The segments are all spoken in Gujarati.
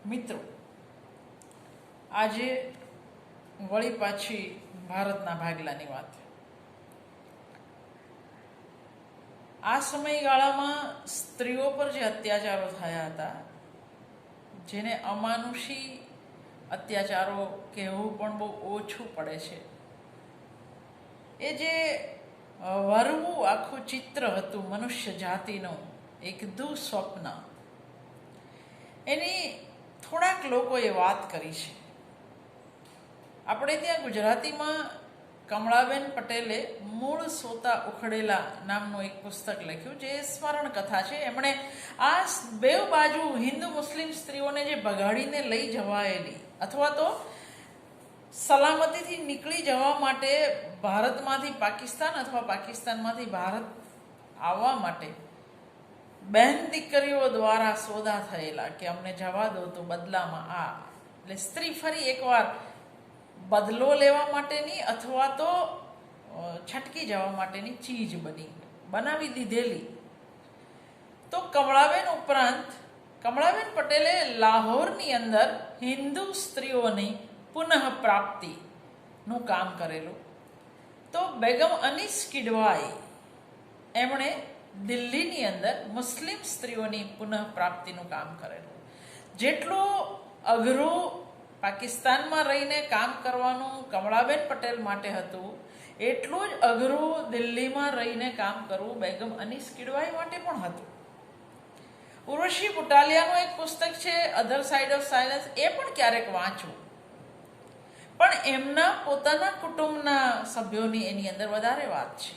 મિત્રો, આજે વળી પાછી ભારતના ભાગલાની વાત. આ સમયગાળામાં સ્ત્રીઓ પર જે અત્યાચારો થયા હતા, જેને અમાનુષી અત્યાચારો કહેવું પણ બહુ ઓછું પડે છે, એ જે વરવું આખું ચિત્ર હતું મનુષ્ય જાતિનું, એક દુઃસ્વપ્ન, એની થોડાક લોકોએ વાત કરી છે. આપણે ત્યાં ગુજરાતીમાં કમળાબેન પટેલે મૂળ સોતા ઉખડેલા નામનું એક પુસ્તક લખ્યું, જે સ્મરણ કથા છે. એમણે આ બેઉ બાજુ હિન્દુ મુસ્લિમ સ્ત્રીઓને જે બગાડીને લઈ જવાયેલી અથવા તો સલામતીથી નીકળી જવા માટે ભારતમાંથી પાકિસ્તાન અથવા પાકિસ્તાનમાંથી ભારત આવવા માટે બહેન દીકરીઓ દ્વારા સોદા થયેલા કે અમને જવા દો તો બદલામાં આ, એટલે સ્ત્રી ફરી એકવાર બદલો લેવા માટેની અથવા તો છટકી જવા માટેની ચીજ બનાવી દીધેલી. તો કમળાબેન ઉપરાંત કમળાબેન પટેલે લાહોરની અંદર હિન્દુ સ્ત્રીઓની પુનઃ પ્રાપ્તિનું કામ કરેલું. તો બેગમ અનીસ કિડવાઈ એમણે દિલ્હીની અંદર મુસ્લિમ સ્ત્રીઓની પુનઃ પ્રાપ્તિનું કામ કરેલું. જેટલું અઘરું પાકિસ્તાનમાં રહીને કામ કરવાનું કમળાબેન પટેલ માટે હતું, એટલું જ અઘરું દિલ્હીમાં રહીને કામ કરવું બેગમ અનીસ કિડવાઈ માટે પણ હતું. ઉર્વશી બુટાલિયાનું એક પુસ્તક છે અધર સાઇડ ઓફ સાયલન્સ, એ પણ ક્યારેક વાંચવું, પણ એમના પોતાના કુટુંબના સભ્યોની એની અંદર વધારે વાત છે.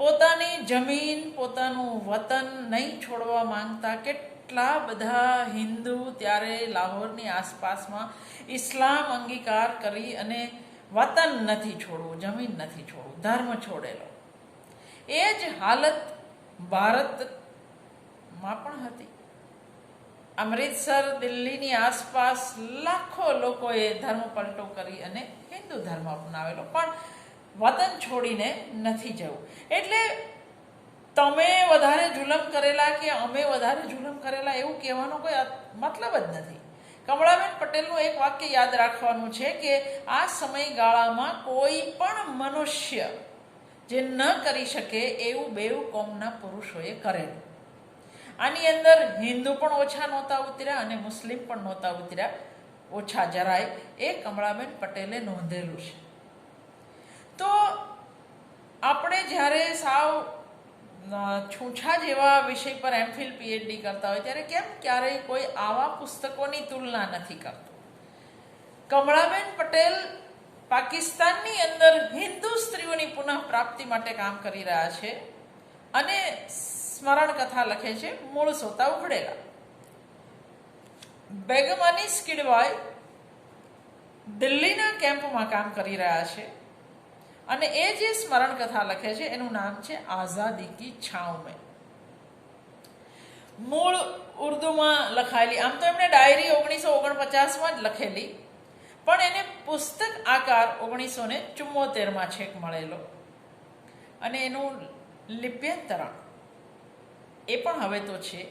પોતાની જમીન, પોતાનું વતન નહીં છોડવા માંગતા કેટલા બધા હિન્દુ ત્યારે લાહોરની આસપાસમાં ઇસ્લામ અંગીકાર કરી અને વતન નથી છોડવું, જમીન નથી છોડવું, ધર્મ છોડેલો. એ જ હાલત ભારતમાં પણ હતી. અમૃતસર, દિલ્હીની આસપાસ લાખો લોકોએ ધર્મ પલટો કરી અને હિન્દુ ધર્મ અપનાવેલો, પણ વતન છોડીને નથી જવું. એટલે તમે વધારે જુલમ કરેલા કે અમે વધારે જુલમ કરેલા એવું કહેવાનો કોઈ મતલબ જ નથી. કમળાબેન પટેલનું એક વાક્ય યાદ રાખવાનું છે કે આ સમયગાળામાં કોઈ પણ મનુષ્ય જે ન કરી શકે એવું બેઉ કોમના પુરુષોએ કરેલું. આની અંદર હિન્દુ પણ ઓછા નહોતા ઉતર્યા અને મુસ્લિમ પણ નહોતા ઉતર્યા, ઓછા જરાય. એ કમળાબેન પટેલે નોંધેલું છે. તો આપણે જ્યારે સાવ છૂછા જેવા વિષય પર એમફિલ પીએચડી કરતા હોય ત્યારે કેમ ક્યારેય કોઈ આવા પુસ્તકોની તુલના નથી કરતું? કમળાબેન પટેલ પાકિસ્તાનની અંદર હિન્દુ સ્ત્રીઓની પુનઃ પ્રાપ્તિ માટે કામ કરી રહ્યા છે અને સ્મરણ કથા લખે છે મૂળ સોતા ઉખડેલા. બેગમ અનીસ કિડવાઈ દિલ્હીના કેમ્પમાં કામ કરી રહ્યા છે અને એ જે સ્મરણ કથા લખે છે એનું નામ છે આઝાદી કી છાંવ મેં. મૂળ ઉર્દુમાં લખાયેલી, આમ તો એમણે ડાયરી 1949માં જ લખેલી, પણ એને પુસ્તક આકાર 1974માં છેક મળેલો અને એનું લિપ્યંતરણ એ પણ હવે તો છે.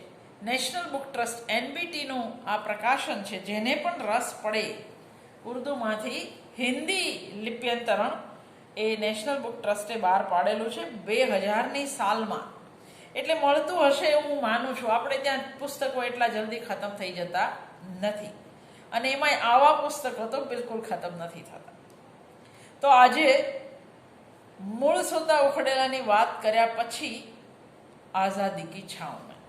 નેશનલ બુક ટ્રસ્ટ NBTનું આ પ્રકાશન છે. જેને પણ રસ પડે ઉર્દુમાંથી હિન્દી લિપ્યંતરણ એ નેશનલ બુક ટ્રસ્ટે બહાર પાડેલું છે 2000ની સાલમાં. એટલે મળતું હશે એવું હું માનું છું. આપણે ત્યાં પુસ્તકો એટલા જલ્દી ખતમ થઈ જતા નથી અને એમાંય આવા પુસ્તકો તો બિલકુલ ખતમ નથી થતા. તો આજે મૂળ સોતા ઉખડેલાની વાત કર્યા પછી આઝાદી કી છાંવ મેં,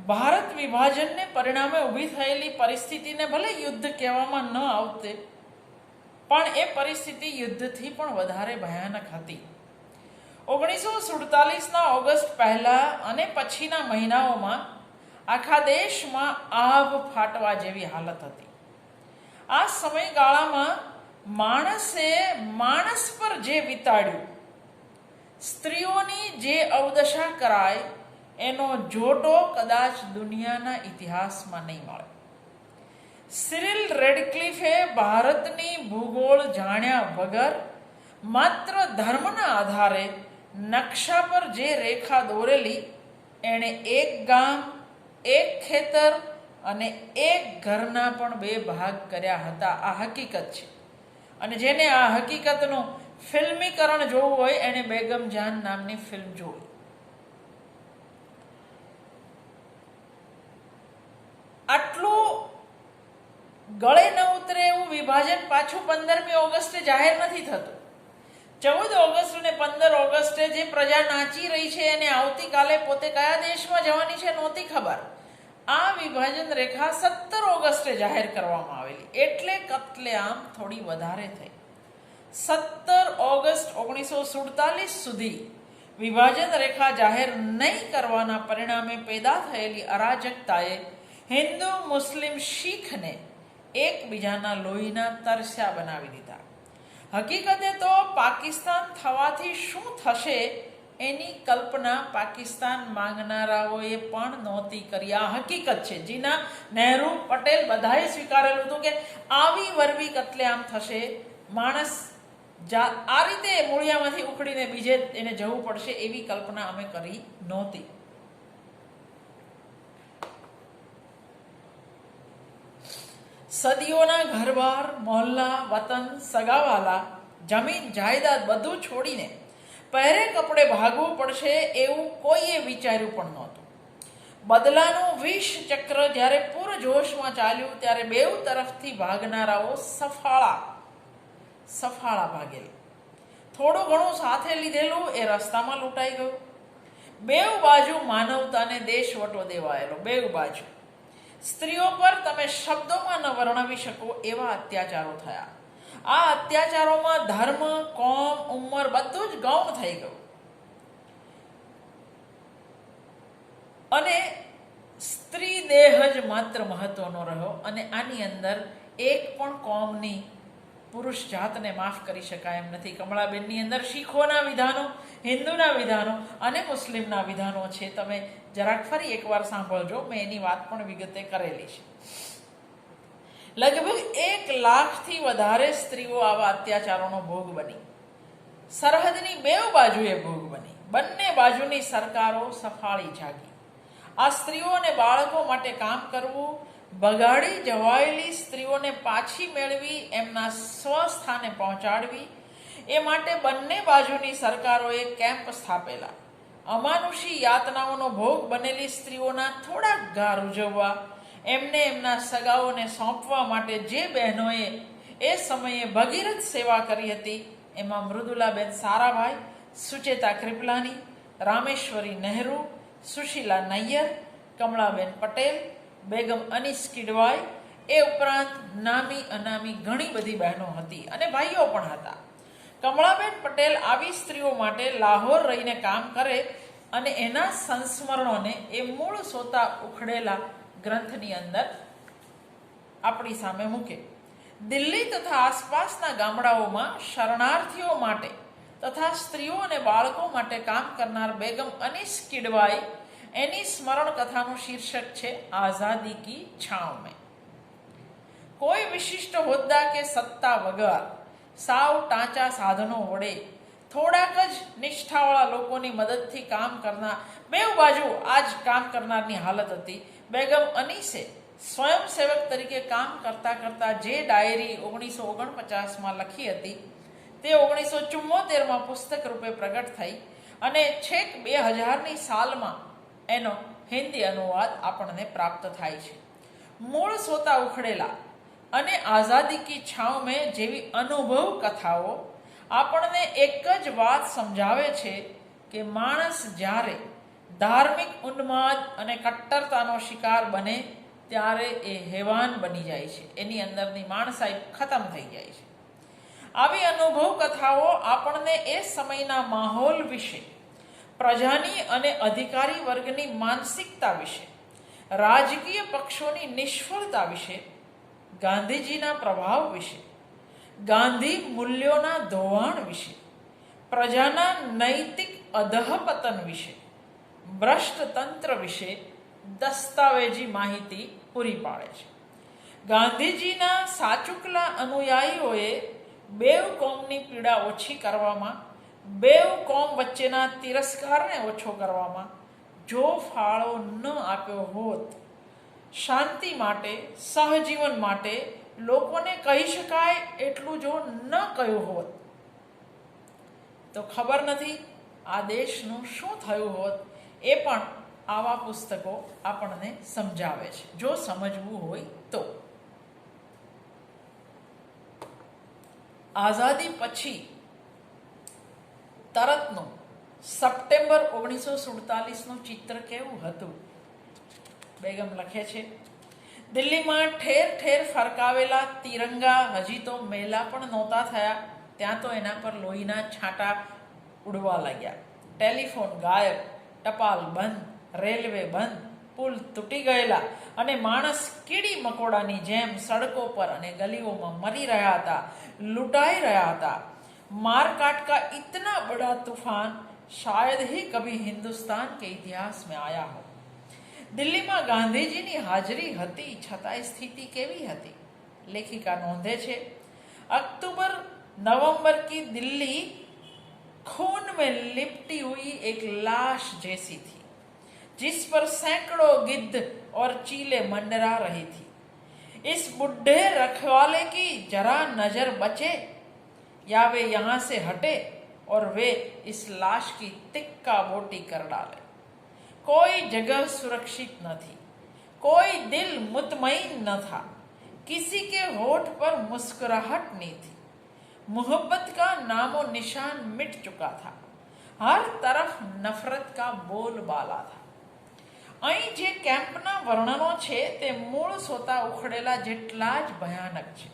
ભારત વિભાજનને પરિણામે ઊભી થયેલી પરિસ્થિતિને ભલે યુદ્ધ કહેવામાં ન આવતે, પણ એ પરિસ્થિતિ યુદ્ધથી પણ વધારે ભયાનક હતી. 1947ના ઓગસ્ટ પહેલા અને પછીના મહિનાઓમાં આખા દેશમાં આભ ફાટવા જેવી હાલત હતી. આ સમયગાળામાં માણસે માણસ પર જે વિતાડ્યું, સ્ત્રીઓની જે અવદશા કરાય, એનો જોટો કદાચ દુનિયાના ઇતિહાસમાં નહીં મળે. સિરિલ રેડક્લિફે ભારતની ભૂગોળ જાણ્યા વગર માત્ર ધર્મના આધારે નકશા પર જે રેખા દોરેલી એણે એક ગામ, એક ખેતર અને એક ઘરના પણ 2 ભાગ કર્યા હતા. આ હકીકત છે. અને જેને આ હકીકતનું ફિલ્મીકરણ જોવું હોય એણે બેગમ જાન નામની ફિલ્મ જોઈ. આટલું ગળે ન ઉતરે એવું વિભાજન પાછું 15મી ઓગસ્ટે જાહેર નથી થતું. 14 ઓગસ્ટ અને 15 ઓગસ્ટે જે પ્રજા નાચી રહી છે એને આવતીકાલે પોતે કયા દેશમાં જવાની છે નહોતી ખબર. આ વિભાજન રેખા 17 ઓગસ્ટે જાહેર કરવામાં આવેલી, એટલે કત્લેઆમ થોડી વધારે થઈ. 17 ઓગસ્ટ 1947 સુધી વિભાજન રેખા જાહેર નહીં કરવાના પરિણામે પેદા થયેલી અરાજકતાએ હિન્દુ, મુસ્લિમ, શીખને એકબીજાના લોહીના તરસ્યા બનાવી દીધા. હકીકતે તો પાકિસ્તાન થવાથી શું થશે એની કલ્પના પાકિસ્તાન માંગનારાઓએ પણ નહોતી કરી. આ હકીકત છે. જીના, નહેરુ, પટેલ બધાએ સ્વીકારેલું હતું કે આવી વરવી કત્લેઆમ થશે, માણસ આ રીતે મૂળિયામાંથી ઉખડીને બીજે એને જવું પડશે, એવી કલ્પના અમે કરી નહોતી. સદીઓના ઘરબાર, મોહલ્લા, વતન, સગાવાલા, જમીન જાયદાદ બધું છોડીને પહેરે કપડે ભાગવું પડશે એવું કોઈએ વિચાર્યું પણ નહોતું. બદલાનું વિષ ચક્ર જ્યારે પૂરજોશમાં ચાલ્યું ત્યારે બેઉ તરફથી ભાગનારાઓ સફાળા ભાગેલા. થોડું ઘણું સાથે લીધેલું એ રસ્તામાં લૂંટાઈ ગયું. બેઉ બાજુ માનવતાને દેશવટો દેવાયેલો. બેઉ બાજુ સ્ત્રીઓ પર તમે શબ્દોમાં ન વર્ણવી શકો એવા અત્યાચારો થયા. આ અત્યાચારોમાં ધર્મ, કોમ, ઉંમર બધું જ ગૌણ થઈ ગયું. અને સ્ત્રી દેહ જ માત્ર મહત્વનો રહ્યો. અને આની અંદર એક પણ કોમની પુરુષ જાતને માફ કરી શકાય એમ નથી. કમળાબેનની અંદર શીખોના વિધાનો, હિન્દુના વિધાનો અને મુસ્લિમના વિધાનો છે. તમે જરાક ફરી એકવાર સાંભળજો, મેં એની વાત પણ વિગતે કરેલી છે. લગભગ 1 લાખથી વધારે સ્ત્રીઓ આવા અત્યાચારોનો ભોગ બની. સરહદની બેઉ બાજુએ ભોગ બની. બંને બાજુની સરકારો સફાળી જાગી. આ સ્ત્રીઓ અને બાળકો માટે કામ કરવું, બગાડી જવાયેલી સ્ત્રીઓને પાછી મેળવી એમના સ્વસ્થાને પહોંચાડવી, એ માટે બંને બાજુની સરકારોએ કેમ્પ સ્થાપેલા. અમાનુષી યાતનાઓનો ભોગ બનેલી સ્ત્રીઓના થોડાક ઘાર ઉજવવા, એમને એમના સગાઓને સોંપવા માટે જે બહેનોએ એ સમયે ભગીરથ સેવા કરી હતી એમાં મૃદુલાબેન સારાભાઈ, સુચેતા કૃપલાની, રામેશ્વરી નહેરુ, સુશીલા નૈયર, કમળાબેન પટેલ, બેગમ અનીસ કિડવાઈ, એ ઉપરાંત નામી અનામી ઘણી બધી બહેનો હતી અને ભાઈઓ પણ હતા. કમળાબેન પટેલ આવી સ્ત્રીઓ માટે લાહોર રહીને કામ કરે અને એના સંસ્મરણોને એ મૂળ સોતા ઉખડેલા ગ્રંથની અંદર આપણી સામે મૂકે. દિલ્હી તથા આસપાસના ગામડાઓમાં શરણાર્થીઓ માટે તથા સ્ત્રીઓ અને બાળકો માટે કામ કરનાર બેગમ અનીસ કિડવાઈ, એની સ્મરણ કથાનું શીર્ષક છે આઝાદી કી છાંવ મેં. કોઈ વિશિષ્ટ હોદ્દા કે સત્તા વગર સાવ ટાંચા સાધનો વડે થોડાક જ નિષ્ઠાવાળા લોકોની મદદથી કામ કરનાર, બેઉ બાજુ આ જ કામ કરનારની હાલત હતી. બેગમ અનીસે સ્વયંસેવક તરીકે કામ કરતા કરતા જે ડાયરી 1949માં લખી હતી તે 1974માં પુસ્તક રૂપે પ્રગટ થઈ અને છેક 2000ની સાલમાં એનો હિન્દી અનુવાદ આપણને પ્રાપ્ત થાય છે. મૂળ સોતા ઉખડેલા અને આઝાદી કી છાંવ મેં જેવી અનુભવ કથાઓ આપણને એક જ વાત સમજાવે છે કે માણસ જ્યારે ધાર્મિક ઉન્માદ અને કટ્ટરતાનો શિકાર બને ત્યારે એ હેવાન બની જાય છે, એની અંદરની માણસાઈ ખતમ થઈ જાય છે. આવી અનુભવ કથાઓ આપણને એ સમયના માહોલ વિશે, પ્રજાની અને અધિકારી વર્ગની માનસિકતા વિશે, રાજકીય પક્ષોની નિષ્ફળતા વિશે, ગાંધીજીના પ્રભાવ વિશે, ગાંધી મૂલ્યોના ધોવાણ વિશે, પ્રજાના નૈતિક અધઃપતન વિશે, ભ્રષ્ટ તંત્ર વિશે દસ્તાવેજી માહિતી પૂરી પાડે છે. ગાંધીજીના સાચુકલા અનુયાયીઓએ બેઉ કોમની પીડા ઓછી કરવામાં, બેઉ કોમ વચ્ચેના તિરસ્કારને ઓછો કરવામાં, જો ફાળો ન આપ્યો હોત, શાંતિ માટે, સહજીવન માટે લોકોને કહી શકાય એટલું જો ન કહ્યું હોત, તો ખબર નથી આ દેશનું શું થયું હોત. એ પણ આવા પુસ્તકો આપણને સમજાવે છે, જો સમજવું હોય તો. આઝાદી પછી તરતનું સપ્ટેમ્બર 1947નું ચિત્ર કેવું હતું? બેગમ લખે છે, દિલ્હીમાં ઠેર ઠેર ફરકાવેલા તિરંગા હજી તો મેલા પણ નહોતા થયા, ત્યાં તો એના પર લોહીના છાંટા ઉડવા લાગ્યા. ટેલિફોન ગાયબ, ટપાલ બંધ, રેલવે બંધ, પુલ તૂટી ગયેલા અને માણસ કીડી મકોડાની જેમ સડકો પર અને ગલીઓમાં મરી રહ્યા હતા, લૂંટાઈ રહ્યા હતા. मारकाट का इतना बड़ा तूफान शायद ही कभी हिंदुस्तान के इतिहास में आया हो. દિલ્હીમાં ગાંધીજીની હાજરી હતી છતાંય સ્થિતિ કેવી હતી? લેખિકા નોંધે છે, अक्टूबर नवंबर की दिल्ली खून में लिपटी हुई एक लाश जैसी थी, जिस पर सैकड़ों गिद्ध और चीले मंडरा रही थी. इस बुढ़े रखवाले की जरा नजर बचे या वे यहाँ से हटे और वे इस लाश की तिक्का बोटी कर डाले. कोई जगह सुरक्षित न थी, कोई दिल मुतमईन न था, किसी के होठ पर मुस्कुराहट नहीं थी, मोहब्बत का नामो निशान मिट चुका था, हर तरफ नफरत का बोलबाला था. અહીં જે કેમ્પના વર્ણનો છે તે મૂળ સોતા ઉખડેલા જેટલા જ ભયાનક છે.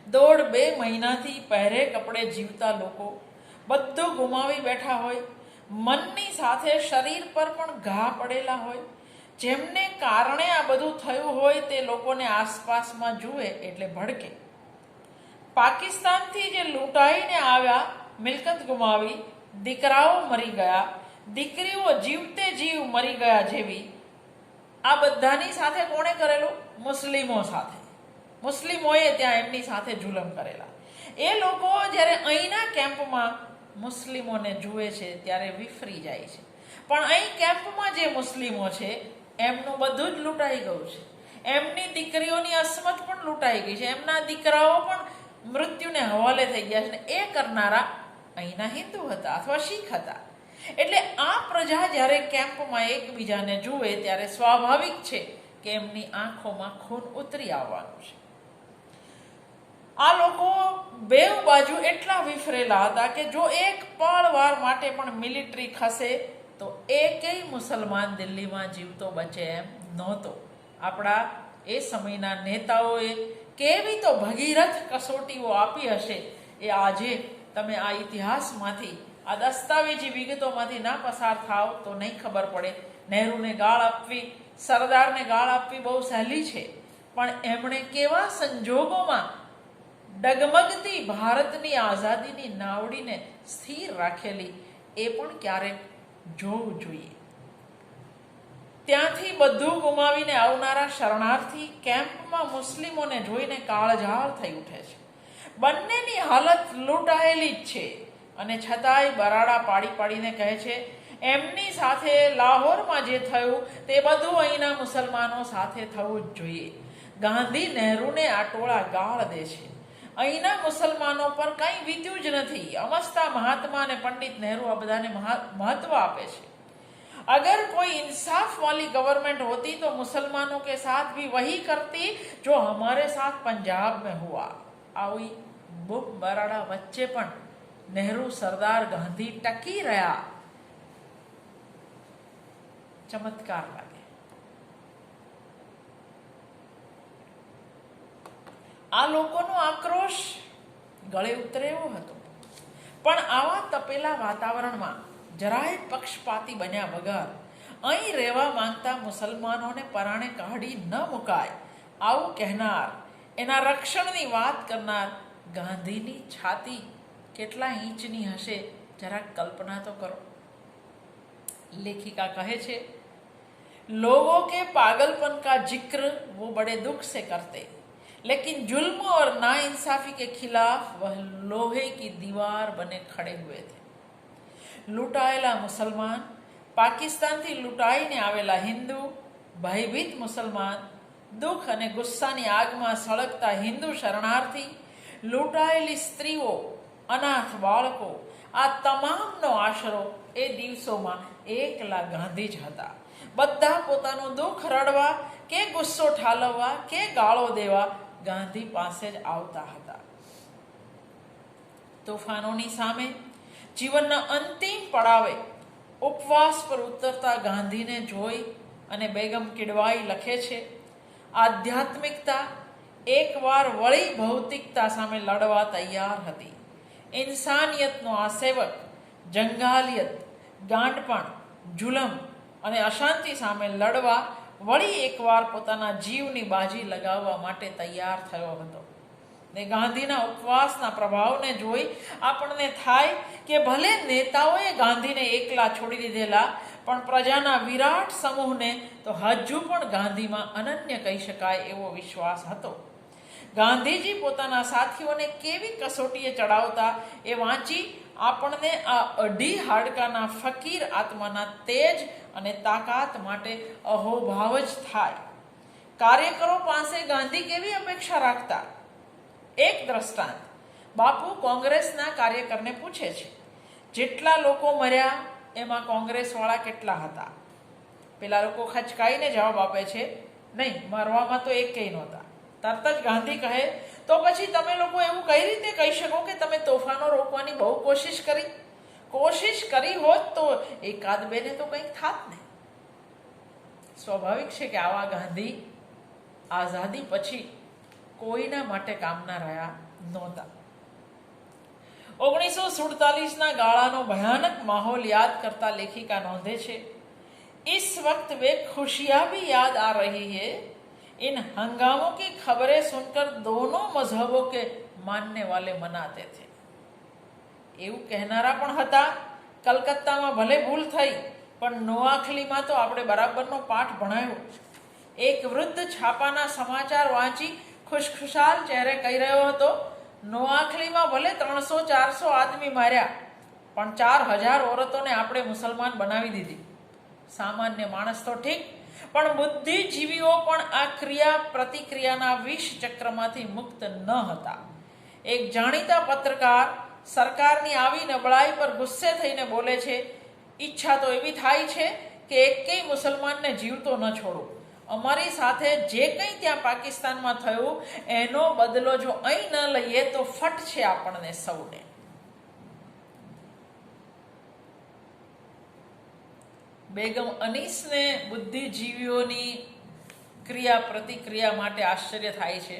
1.5-2 મહિનાથી પહેરે કપડે જીવતા લોકો બધું ગુમાવી બેઠા હોય, મનની સાથે શરીર પર પણ ઘા પડેલા હોય. જેમને કારણે આ બધું થયું હોય તે લોકોને આસપાસમાં જુએ એટલે ભડકે. પાકિસ્તાનથી જે લૂંટાઈને આવ્યા, મિલકત ગુમાવી, દીકરાઓ મરી ગયા, દીકરીઓ જીવતે જીવ મરી ગયા જેવી આ બધાની સાથે કોણે કરેલું? મુસ્લિમો સાથે. મુસ્લિમોએ ત્યાં એમની સાથે જુલમ કરેલા. એ લોકો જ્યારે અહીંના કેમ્પમાં મુસ્લિમોને જુએ છે ત્યારે વિફરી જાય છે, પણ અહીં કેમ્પમાં જે મુસ્લિમો છે એમનું બધું જ લૂંટાઈ ગયું છે. એમની દીકરીઓની અસમત પણ લૂંટાઈ ગઈ છે, એમના દીકરાઓ પણ મૃત્યુને હવાલે થઈ ગયા છે. એ કરનારા અહીંના હિન્દુ હતા અથવા શીખ હતા. એટલે આ પ્રજા જ્યારે કેમ્પમાં એકબીજાને જુએ ત્યારે સ્વાભાવિક છે કે એમની આંખોમાં ખૂન ઉતરી આવવાનું છે. આ લોકો બેઉ બાજુ એટલા વિફરેલા હતા કે જો એક પળવાર માટે પણ મિલિટરી ખસે તો એકેય મુસલમાન દિલ્હીમાં જીવતો બચે એમ નહોતો. આપણા એ સમયના નેતાઓએ કેવી તો ભગીરથ કસોટીઓ આપી હશે એ આજે તમે આ ઇતિહાસમાંથી, આ દસ્તાવેજી વિગતોમાંથી ના પસાર થાવ તો નહીં ખબર પડે. નહેરુને ગાળ આપવી, સરદારને ગાળ આપવી બહુ સહેલી છે, પણ એમણે કેવા સંજોગોમાં ડગમગતી ભારતની આઝાદીની નાવડીને સ્થિર રાખેલી એ પણ ક્યારેક જોવું જોઈએ. ત્યાંથી બધું ગુમાવીને આવનારા શરણાર્થી કેમ્પમાં મુસ્લિમોને જોઈને કાળઝાળ થઈ ઉઠે છે. બંનેની હાલત લૂંટાયેલી જ છે અને છતાંય બરાડા પાડી પાડીને કહે છે એમની સાથે લાહોરમાં જે થયું તે બધું અહીંના મુસલમાનો સાથે થવું જ જોઈએ. ગાંધી નહેરુને આ ટોળા ગાળ દે છે. અહીંના મુસલમાનો પર કંઈ વીત્યું જ નથી. અમસ્તા મહાત્મા અને પંડિત નહેરુ આ બધાને મહત્વ આપે છે. अगर कोई इंसाफ वाली गवर्नमेंट होती तो मुसलमानों के साथ भी वही करती जो हमारे साथ पंजाब में हुआ. આવી બુક બરાડા વચ્ચે પણ નહેરુ, સરદાર, ગાંધી ટકી રહ્યા. ચમત્કાર લાગે. આ લોકોનો આક્રોશ ગળે ઉતરે એવો હતો, પણ આવા તપેલા વાતાવરણમાં જરાય પક્ષપાતી બન્યા વગર અહીં રહેવા માંગતા મુસલમાનોને પરાણે કાઢી ન મુકાય આવું કહેનાર, એના રક્ષણની વાત કરનાર ગાંધીની છાતી કેટલા ઇંચની હશે જરાક કલ્પના તો કરો. लेखिका कहे छे, लोगों के पागलपन का जिक्र वो बड़े दुख से करते, लेकिन जुल्म और नाइंसाफी के खिलाफ वह लोहे की दीवार बने खड़े हुए थे. लूटाયેલા મુસલમાન પાકિસ્તાનથી લૂંટાઈને આવેલા હિન્દુ, ભયભીત મુસલમાન, દુઃખ અને ગુસ્સાની આગમાં સળગતા હિન્દુ શરણાર્થી, લૂંટાયેલી સ્ત્રીઓ, અનાથ બાળકો, આ તમામનો આશરો એ દિવસોમાં એકલા ગાંધી જ હતા. બધા પોતાનું દુઃખ રડવા કે ગુસ્સો ઠાલવવા કે ગાળો દેવા ગાંધી પાસે જ આવતા હતા. તોફાનોની સામે જીવનના અંતિમ પડાવે ઉપવાસ પર ઉતરતા ગાંધીને જોઈ અને બેગમ કિડવાઈ લખે છે, આધ્યાત્મિકતા એકવાર વળી ભૌતિકતા સામે લડવા તૈયાર હતી. ઇન્સાનિયતનો આ સેવક જંગાલિયત, ગાંડપણ, જુલમ અને અશાંતિ સામે લડવા વળી એકવાર પોતાના જીવની બાજી લગાવવા માટે તૈયાર થયો હતો. ને ગાંધીના ઉપવાસના પ્રભાવને જોઈ આપણને થાય કે ભલે નેતાઓએ ગાંધીને એકલા છોડી દીધેલા, પણ પ્રજાના વિરાટ સમૂહને તો હજુ પણ ગાંધીમાં અનન્ય કહી શકાય એવો વિશ્વાસ હતો. ગાંધીજી પોતાના સાથીઓને કેવી કસોટીએ ચડાવતા એ વાંચી આપણને આ અઢી હાડકાના ફકીર આત્માના તેજ અને તાકાત માટે અહોભાવ જ થાય. કાર્યકરો પાસે ગાંધી કેવી અપેક્ષા રાખતા? એક દ્રષ્ટાંત બાપુ કોંગ્રેસના કાર્યકરને પૂછે છે, જેટલા લોકો મર્યા એમાં કોંગ્રેસવાળા કેટલા હતા? પેલા લોકો ખચકાઈને જવાબ આપે છે, નહીં, મરવામાં તો એકેય નહોતા. તરત જ ગાંધી કહે, તો પછી તમે લોકો એવું કઈ રીતે કહી શકો કે તમે તોફાનો રોકવાની બહુ કોશિશ કરી? કોશિશ કરી હોત તો એકાદ બેને તો કંઈક થાત ને. સ્વાભાવિક છે કે આવા ગાંધી આઝાદી પછી કોઈના માટે કામના રહ્યા નહોતા. 1947ના ગાળાનો ભયાનક માહોલ યાદ કરતા લેખિકા નોંધે છે, इस वक्त वे खुशियां भी याद आ रही है इन हंगामों की खबरें सुनकर दोनों मजहबों के मानने वाले मनाते थे. એવું કહેનારા પણ હતા, કલકત્તામાં ભલે ભૂલ થઈ પણ નોઆખલીમાં તો આપણે બરાબરનો પાઠ ભણાયો. એક વૃદ્ધ છાપાના સમાચાર વાંચી ખુશખુશાલ ચહેરે કહી રહ્યો હતો, નોઆખલીમાં ભલે 300-400 આદમી માર્યા, પણ 4000 औरतોને આપણે મુસલમાન બનાવી દીધી. સામાન્ય માણસ તો ઠીક, પણ બુદ્ધિજીવીઓ પણ આ ક્રિયા પ્રતિક્રિયાના વિષ ચક્રમાંથી મુક્ત ન હતા. એક જાણીતા પત્રકાર સરકારની આવી નબળાઈ પર ગુસ્સે થઈને બોલે છે, ઈચ્છા તો એવી થાય છે કે એકેય મુસલમાનને જીવતો ન છોડો. અમારી સાથે જે કંઈ ત્યાં પાકિસ્તાનમાં થયું એનો બદલો જો અહીં ન લઈએ તો ફટ છે આપણને સૌને. બેગમ અનીસને બુદ્ધિજીવીઓની ક્રિયા પ્રતિક્રિયા માટે આશ્ચર્ય થાય છે.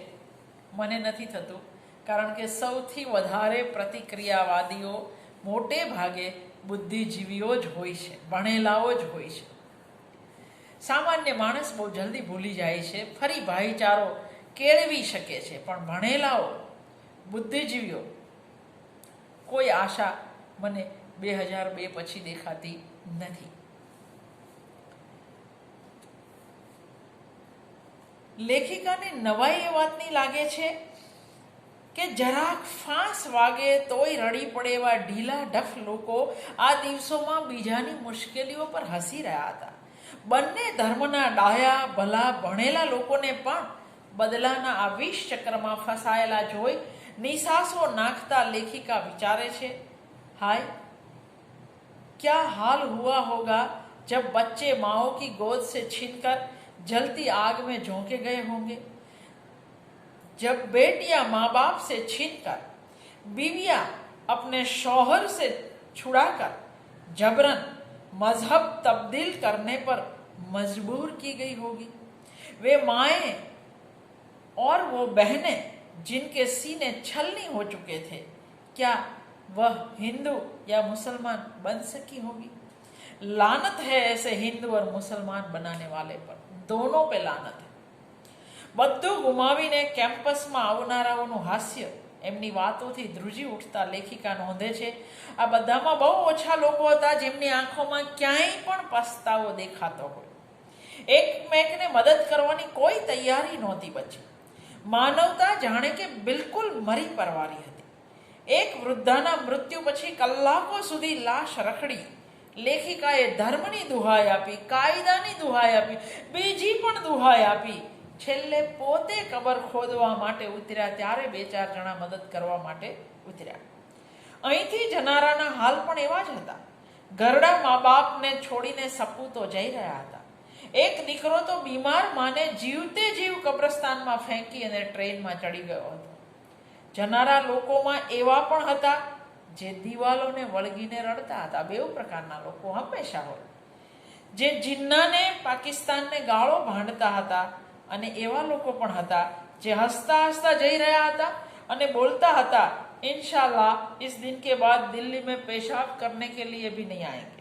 મને નથી થતું, કારણ કે સૌથી વધારે પ્રતિક્રિયાવાદીઓ મોટે ભાગે બુદ્ધિજીવીઓ જ હોય છે, ભણેલાઓ જ હોય છે. સામાન્ય માણસ બહુ જલ્દી ભૂલી જાય છે, ફરી ભાઈચારો કેળવી શકે છે, પણ ભણેલાઓ, બુદ્ધિજીવીઓ, કોઈ આશા મને 2002 પછી દેખાતી નથી. લેખિકાને નવાઈ એ વાતની લાગે છે કે જરાક ફાંસ વાગે તોય રડી પડે એવા ઢીલા ઢફ લોકો આ દિવસોમાં બીજાની મુશ્કેલીઓ પર હસી રહ્યા હતા. બંને ધર્મના ડાયા ભલા ભણેલા લોકોને પણ બદલાના આ વિષ ચક્રમાં ફસાયેલા જોઈ નિસાસો નાખતા લેખિકા વિચારે છે, હાય क्या हाल हुआ होगा जब बच्चे माओ की गोद से छीनकर जलती आग में झोंके गए होंगे, जब बेटियां माँ बाप से छीनकर बीवियां अपने शौहर से छुड़ाकर जबरन मजहब तब्दील करने पर मजबूर की गई होगी. वे माएँ और वो बहनें जिनके सीने छलनी हो चुके थे, क्या वह हिंदू या मुसलमान बन सकी होगी? लानत है ऐसे हिंदू और मुसलमान बनाने वाले पर, दोनों पे लानत है. બધું ગુમાવીને કેમ્પસમાં આવનારાઓનું હાસ્ય એમની વાતોથી ધ્રુજી ઉઠતા લેખિકા નોંધે છે, આ બધામાં બહુ ઓછા લોકો હતા જેમની આંખોમાં ક્યાંય પણ પસ્તાવો દેખાતો હોય. એકમેકને મદદ કરવાની કોઈ તૈયારી નહોતી બચી. માનવતા જાણે કે બિલકુલ મરી પરવારી હતી. એક વૃદ્ધાના મૃત્યુ પછી કલાકો સુધી લાશ રખડી, લેખિકાએ ધર્મની દુહાઈ આપી, કાયદાની દુહાઈ આપી, બીજી પણ દુહાઈ આપી. છેલ્લે પોતે કબર ખોદવા માટે ઉતર્યા ત્યારે બે ચાર જણા મદદ કરવા માટે ઉતર્યા. અહીંથી જનારાના હાલ પણ એવા જ હતા. ઘરડા મા બાપને છોડીને સપૂતો જઈ રહ્યા હતા. એક દીકરો તો બીમાર માને જીવતે જીવ કબ્રસ્તાનમાં ફેંકી અને ટ્રેનમાં ચડી ગયો હતો. જનારા લોકોમાં એવા પણ હતા જે દિવાલોને વળગીને રડતા હતા. બેઉ પ્રકારના લોકો હંમેશા હોય. જે જિન્નાને પાકિસ્તાનને ગાળો ભાંડતા હતા અને એવા લોકો પણ હતા જે હસતા હસતા જઈ રહ્યા હતા અને બોલતા હતા, इंशाल्लाह इस दिन के बाद दिल्ली में पेशाब करने के लिए भी नहीं आएंगे.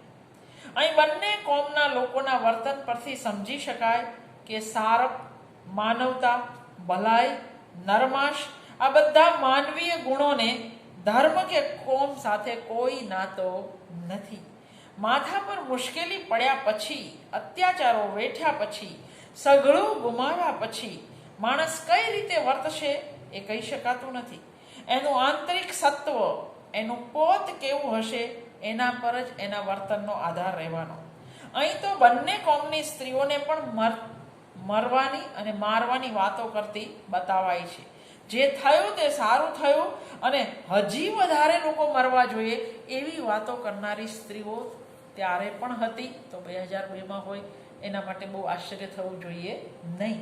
અહીં બંને કોમના લોકોના વર્તન પરથી સમજી શકાય કે સારપ, માનવતા, ભલાઈ, નરમાશ આ બધા માનવીય ગુણોને ધર્મ કે કોમ સાથે કોઈ નાતો નથી. માથા પર મુશ્કેલી પડ્યા પછી, અત્યાચારો વેઠ્યા પછી, સઘળું ગુમાવ્યા પછી માણસ કઈ રીતે વર્તશે એ કહી શકાતું નથી. એનું આંતરિક સત્વ, એનું પોત કેવું હશે એના પર જ એના વર્તનનો આધાર રહેવાનો. અહીં તો બંને કોમની સ્ત્રીઓને પણ મરવાની અને મારવાની વાતો કરતી બતાવાય છે. જે થયું તે સારું થયું અને હજી વધારે લોકો મરવા જોઈએ એવી વાતો કરનારી સ્ત્રીઓ ત્યારે પણ હતી તો 2002માં હોય એના માટે બહુ આશ્ચર્ય થવું જોઈએ નહીં.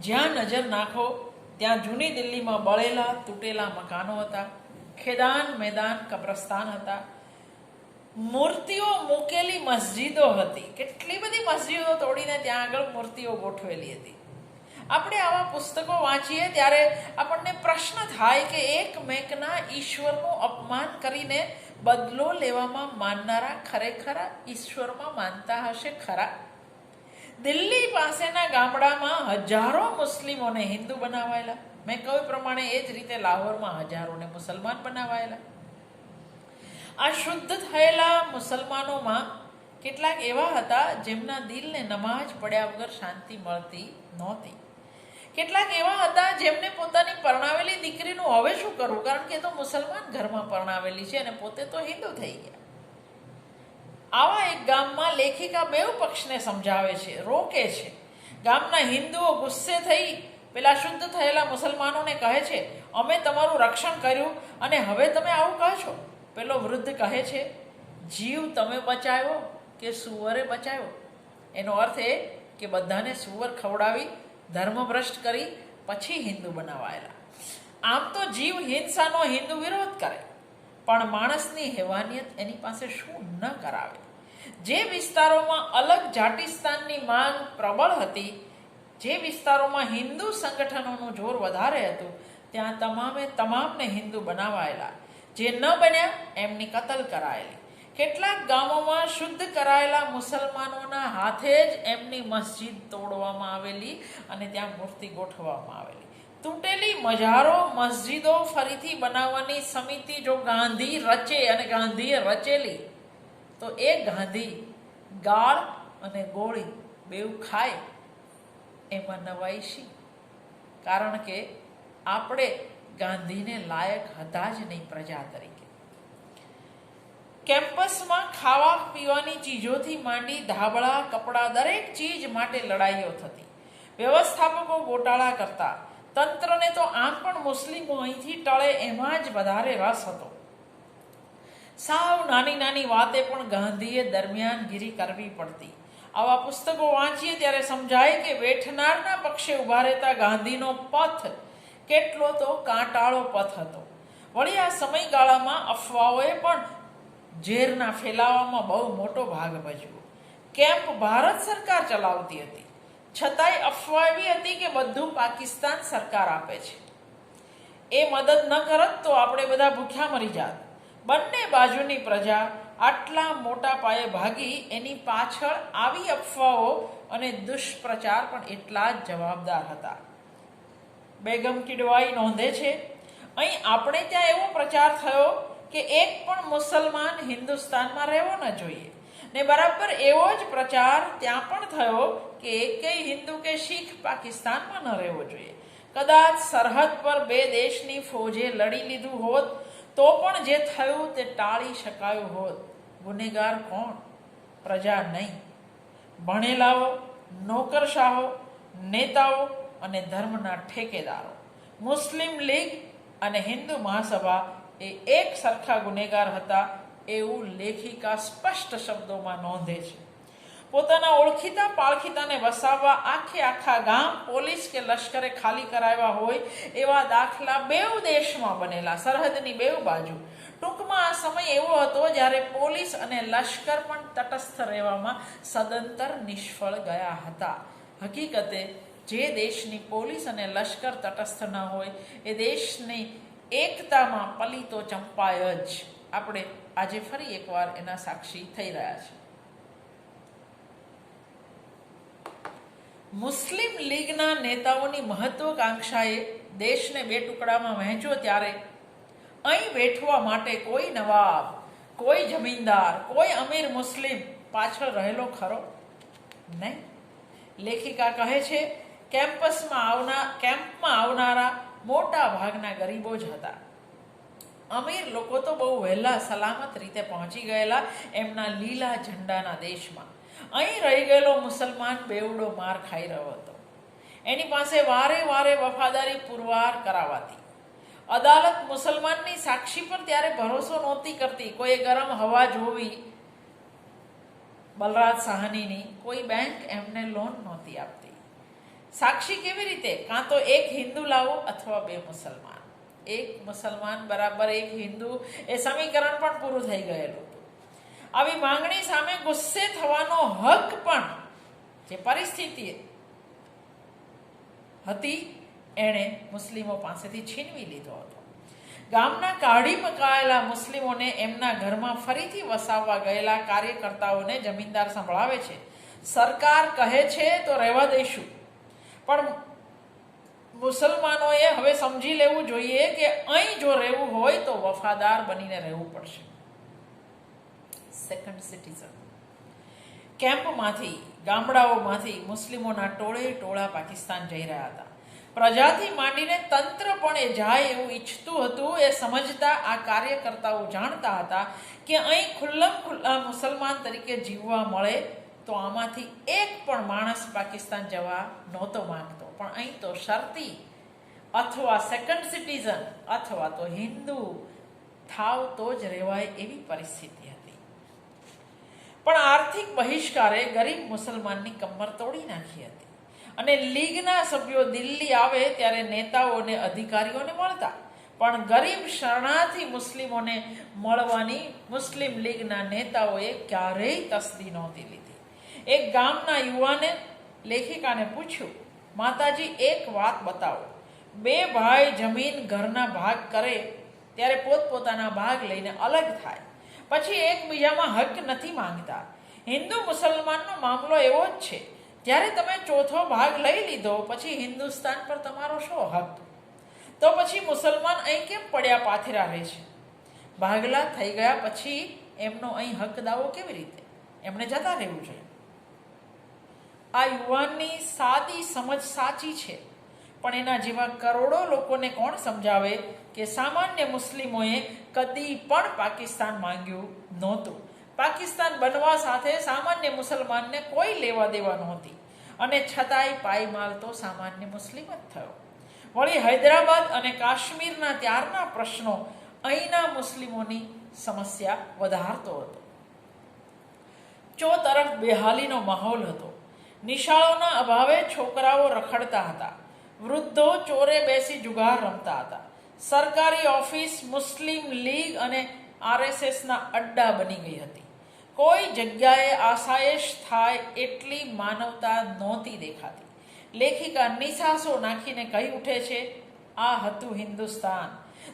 જ્યાં નજર નાખો ત્યાં જૂની દિલ્હીમાં બળેલા તૂટેલા મકાનો હતા, ખેદાન મેદાન કબ્રસ્તાન હતા, મૂર્તિઓ મૂકેલી મસ્જિદો હતી. કેટલી બધી મસ્જિદો તોડીને ત્યાં આગળ મૂર્તિઓ ગોઠવેલી હતી. આપણે આવા પુસ્તકો વાંચીએ ત્યારે આપણને પ્રશ્ન થાય કે એકમેકના ઈશ્વરનું અપમાન કરીને બદલો લેવામાં માનનારા ખરેખર ઈશ્વરમાં માનતા હશે ખરા? દિલ્હી પાસેના ગામડામાં હજારો મુસ્લિમોને હિન્દુ બનાવાયેલા. મેં કહ્યું પ્રમાણે એ જ રીતે લાહોરમાં હજારોને મુસલમાન બનાવાયેલા. આ શુદ્ધ થયેલા મુસલમાનોમાં કેટલાક એવા હતા જેમના દિલને નમાઝ પડ્યા વગર શાંતિ મળતી નહોતી. કેટલાક એવા હતા જેમને પોતાની પરણાવેલી દીકરીનું હવે શું કરવું, કારણ કે એ તો મુસલમાન ઘરમાં પરણાવેલી છે અને પોતે તો હિન્દુ થઈ ગયા. આવા એક ગામમાં લેખિકા બેઉ પક્ષને સમજાવે છે, રોકે છે. ગામના હિન્દુઓ ગુસ્સે થઈ પેલા શુદ્ધ થયેલા મુસલમાનોને કહે છે, અમે તમારું રક્ષણ કર્યું અને હવે તમે આવું કહો છો. પેલો વૃદ્ધ કહે છે, જીવ તમે બચાવ્યો કે સુવરે બચાવ્યો? એનો અર્થ એ કે બધાને સુવર ખવડાવી ધર્મભ્રષ્ટ કરી પછી હિન્દુ બનાવાયેલા. આમ તો જીવ હિંસાનો હિન્દુ વિરોધ કરે, પણ માણસની હેવાનિયત એની પાસે શું ન કરાવે. જે વિસ્તારોમાં અલગ જાતિસ્તાનની માંગ પ્રબળ હતી, જે વિસ્તારોમાં હિન્દુ સંગઠનોનું જોર વધારે હતું, ત્યાં તમામને હિન્દુ બનાવાયેલા. જે ન બન્યા એમની કતલ કરાયેલી. કેટલાક ગામોમાં શુદ્ધ કરાયેલા મુસલમાનોના હાથે જ એમની મસ્જિદ તોડવામાં આવેલી અને ત્યાં મૂર્તિ ગોઠવવામાં આવેલી. તૂટેલી મજારો મસ્જિદો ફરીથી બનાવવાની સમિતિ જો ગાંધી રચે અને ગાંધીએ રચેલી, તો એ ગાંધી ગાળ અને ગોળી બેઉ ખાય એમાં નવાઈ શી? કારણ કે આપણે ગાંધીને લાયક હતા જ નહીં પ્રજા તરીકે. કેમ્પસમાં ખાવા પીવાની ચીજોથી માંડી ધાબળા, કપડાં દરેક ચીજ માટે લડાઈઓ થતી. વ્યવસ્થાપકો ગોટાળા કરતા. તંત્રને તો આમ પણ મુસ્લિમો અહીંથી ટળે એમાં જ વધારે રસ હતો. સાવ નાની નાની વાતે પણ ગાંધીએ દરમિયાનગીરી કરવી પડતી. આવા પુસ્તકો વાંચીએ ત્યારે સમજાય કે વેઠનારના પક્ષે ઉભા રહેતા ગાંધીનો પથ કેટલો તો કાંટાળો પથ હતો. વળી આ સમયગાળામાં અફવાઓએ પણ ઝેરના ફેલાવામાં બહુ મોટો ભાગ ભજવ્યો. કેમ્પ ભારત સરકાર ચલાવતી હતી, છતાંય અફવા એવી હતી કે બધું પાકિસ્તાન સરકાર આપે છે. એ મદદ ન કરત તો આપણે બધા ભૂખ્યા મરી જાત. બંને બાજુની પ્રજા આટલા મોટા પાયે ભાગી એની પાછળ આવી અફવાઓ અને દુષ્પ્રચાર પણ એટલા જ જવાબદાર હતા. બેગમ કિડવાઈ નોંધે છે, અહીં આપણે ત્યાં એવો પ્રચાર થયો કે એક પણ મુસલમાન હિન્દુસ્તાનમાં રહેવો ન જોઈએ, ને બરાબર એવો જ પ્રચાર ત્યાં પણ થયો કે એકેય હિન્દુ કે શીખ પાકિસ્તાનમાં ન રહેવો જોઈએ. કદાચ સરહદ પર બે દેશની ફોજે લડી લીધું હોત તો પણ જે થયું તે ટાળી શકાયું હોત. ગુનેગાર કોણ? પ્રજા નહીં. ભણેલાઓ, નોકરશાહો, નેતાઓ અને ધર્મના ઠેકેદારો. મુસ્લિમ લીગ અને હિન્દુ મહાસભા એ એક સરખા ગુનેગાર હતા એવું લેખિકા સ્પષ્ટ શબ્દોમાં નોંધે છે. પોતાના ઓળખીતા પાળખીતાને વસાવવા આખા ગામ પોલીસ કે લશ્કરે ખાલી કરાવ્યા હોય એવા દાખલા બેઉ દેશમાં બનેલા, સરહદની બેઉ બાજુ. ટૂંકમાં આ સમય એવો હતો જ્યારે પોલીસ અને લશ્કર પણ તટસ્થ રહેવામાં સદંતર નિષ્ફળ ગયા હતા. હકીકતે જે દેશની પોલીસ અને લશ્કર તટસ્થ ન હોય એ દેશની એકતામાં પલિતો ચંપાય જ. આપણે આજે ફરી એકવાર એના સાક્ષી થઈ રહ્યા છીએ. મુસ્લિમ લીગના નેતાઓની મહત્વકાંક્ષાએ દેશને બે ટુકડામાં વહેંચ્યો ત્યારે અહીં વેઠવા માટે કોઈ નવાબ, કોઈ જમીનદાર, કોઈ અમીર મુસ્લિમ પાછળ રહેલો ખરો? નહીં. લેખિકા કહે છે, કેમ્પમાં આવનારા મોટા ભાગના ગરીબો જ હતા. અમીર લોકો તો બહુ વહેલા સલામત રીતે પહોંચી ગયેલા એમના લીલા ઝંડાના દેશમાં. અહીં રહી ગયેલો મુસલમાન બેવડો માર ખાઈ રહ્યો હતો. એની પાસે વારે વારે વફાદારી પુરવાર કરાવાતી. અદાલત મુસલમાનની સાક્ષી પર ત્યારે ભરોસો નહોતી કરતી. કોઈ ગરમ હવા જોવી બલરાજ સાહનીની, કોઈ બેંક એમને લોન નહોતી આપતી. સાક્ષી કેવી રીતે? કાં તો એક હિન્દુ લાવો અથવા બે મુસલમાન. એક મુસલમાન બરાબર એક હિન્દુ, એ સમીકરણ પણ પૂરું થઈ ગયેલું. આવી માંગણી સામે ગુસ્સે થવાનો હક પણ જે પરિસ્થિતિ હતી એણે મુસ્લિમો પાસેથી છીનવી લીધો હતો. ગામના કાઢી પકાયેલા મુસ્લિમોને એમના ઘરમાં ફરીથી વસાવવા ગયેલા કાર્યકર્તાઓને જમીનદાર સંભળાવે છે, સરકાર કહે છે તો રહેવા દઈશું, પણ મુસલમાનોએ હવે સમજી લેવું જોઈએ કે અહીં જો રહેવું હોય તો વફાદાર બનીને રહેવું પડશે. Second citizen. કેમ્પમાંથી, ગામડાઓમાંથી મુસ્લિમોના ટોળા પાકિસ્તાન જઈ રહ્યા હતા. પ્રજાથી માંડીને તંત્ર પણ એ જાય એવું ઈચ્છતું હતું. એ સમજતા આ કાર્યકર્તાઓ જાણતા હતા કે અહીં ખુલ્લા મુસલમાન તરીકે જીવવા મળે તો આમાંથી એક પણ માણસ પાકિસ્તાન જવા નહોતો માંગતો. પણ અહીં તો શરતી અથવા સેકન્ડ સિટીઝન અથવા તો હિન્દુ થાવ તો જ રહેવાય એવી પરિસ્થિતિ હતી. પણ આર્થિક બહિષ્કારે ગરીબ મુસલમાનની કમર તોડી નાખી હતી. અને લીગના સભ્યો દિલ્હી આવે ત્યારે નેતાઓને અધિકારીઓને મળતા, પણ ગરીબ શરણાર્થી મુસ્લિમોને મળવાની મુસ્લિમ લીગના નેતાઓએ ક્યારેય તસ્દી નહોતી લીધી. એક ગામના યુવાને લેખિકાને પૂછ્યું, માતાજી એક વાત બતાવો, બે ભાઈ જમીન ઘરના ભાગ કરે ત્યારે પોતપોતાના ભાગ લઈને અલગ થાય, પછી એકબીજામાં હક નથી માંગતા. હિન્દુ મુસલમાનનો મામલો એવો જ છે. જ્યારે તમે ચોથો ભાગ લઈ લીધો પછી હિન્દુસ્તાન પર તમારો શો હક? તો પછી મુસલમાન અહીં કેમ પડ્યા પાથરા રહે છે? ભાગલા થઈ ગયા પછી એમનો અહીં હક દાવો કેવી રીતે? એમણે જતા રહેવું જોઈએ. આ યુવાનની સાદી સમજ સાચી છે, પણ એના જેવા કરોડો લોકોને કોણ સમજાવે કે સામાન્ય મુસ્લિમોએ કદી પણ પાકિસ્તાન માંગ્યું નહોતું. પાકિસ્તાન બનવા સાથે સામાન્ય મુસલમાનને કોઈ લેવા દેવા નહોતી, અને છતાંય પાયમાલ તો સામાન્ય મુસ્લિમ જ થયો. વળી હૈદરાબાદ અને કાશ્મીરના ત્યારના પ્રશ્નો અહીંના મુસ્લિમોની સમસ્યા વધારતો હતો. ચોતરફ બેહાલીનો માહોલ હતો. નિશાળોના અભાવે છોકરાઓ રખડતા હતા. વૃદ્ધો ચોરે બેસી જુગાર રમતા હતા. સરકારી ઓફિસ મુસ્લિમ લીગ અને RSSના અડ્ડા બની ગઈ હતી. કોઈ જગ્યાએ આસાયેશ થાય એટલી માનવતા નહોતી દેખાતી. લેખિકા નિસાસો નાખીને કહી ઉઠે છે, આ હતું હિન્દુસ્તાન,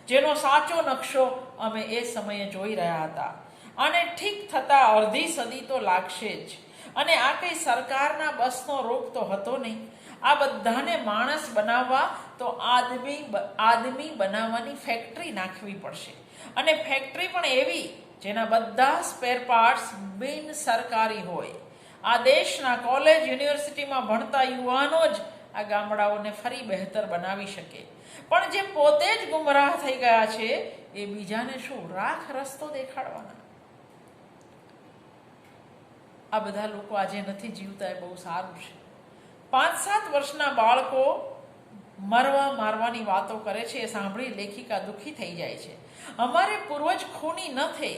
જેનો સાચો નકશો અમે એ સમયે જોઈ રહ્યા હતા. અને ઠીક થતાં અડધી સદી તો લાગશે જ. અને આ કંઈ સરકારના બસનો રોગ તો હતો નહીં. આ બધાને માણસ બનાવવા તો આદમી બનાવવાની ફેક્ટરી નાખવી પડશે. અને ફેક્ટરી પણ એવી જેના બધા સ્પેર પાર્ટ્સ બિન સરકારી હોય. આ દેશના કોલેજ યુનિવર્સિટીમાં ભણતા યુવાનો જ આ ગામડાઓને ફરી બહેતર બનાવી શકે. પણ જે પોતે જ ગુમરાહ થઈ ગયા છે એ બીજાને શું રાખ રસ્તો દેખાડવાના? આ બધા લોકો આજે નથી જીવતા, એ બહુ સારું છે. 5-7 વર્ષના બાળકો મારવાની વાતો કરે છે, એ સાંભળી લેખિકા દુઃખી થઈ જાય છે. हमारे पूर्वज खूनी न थे,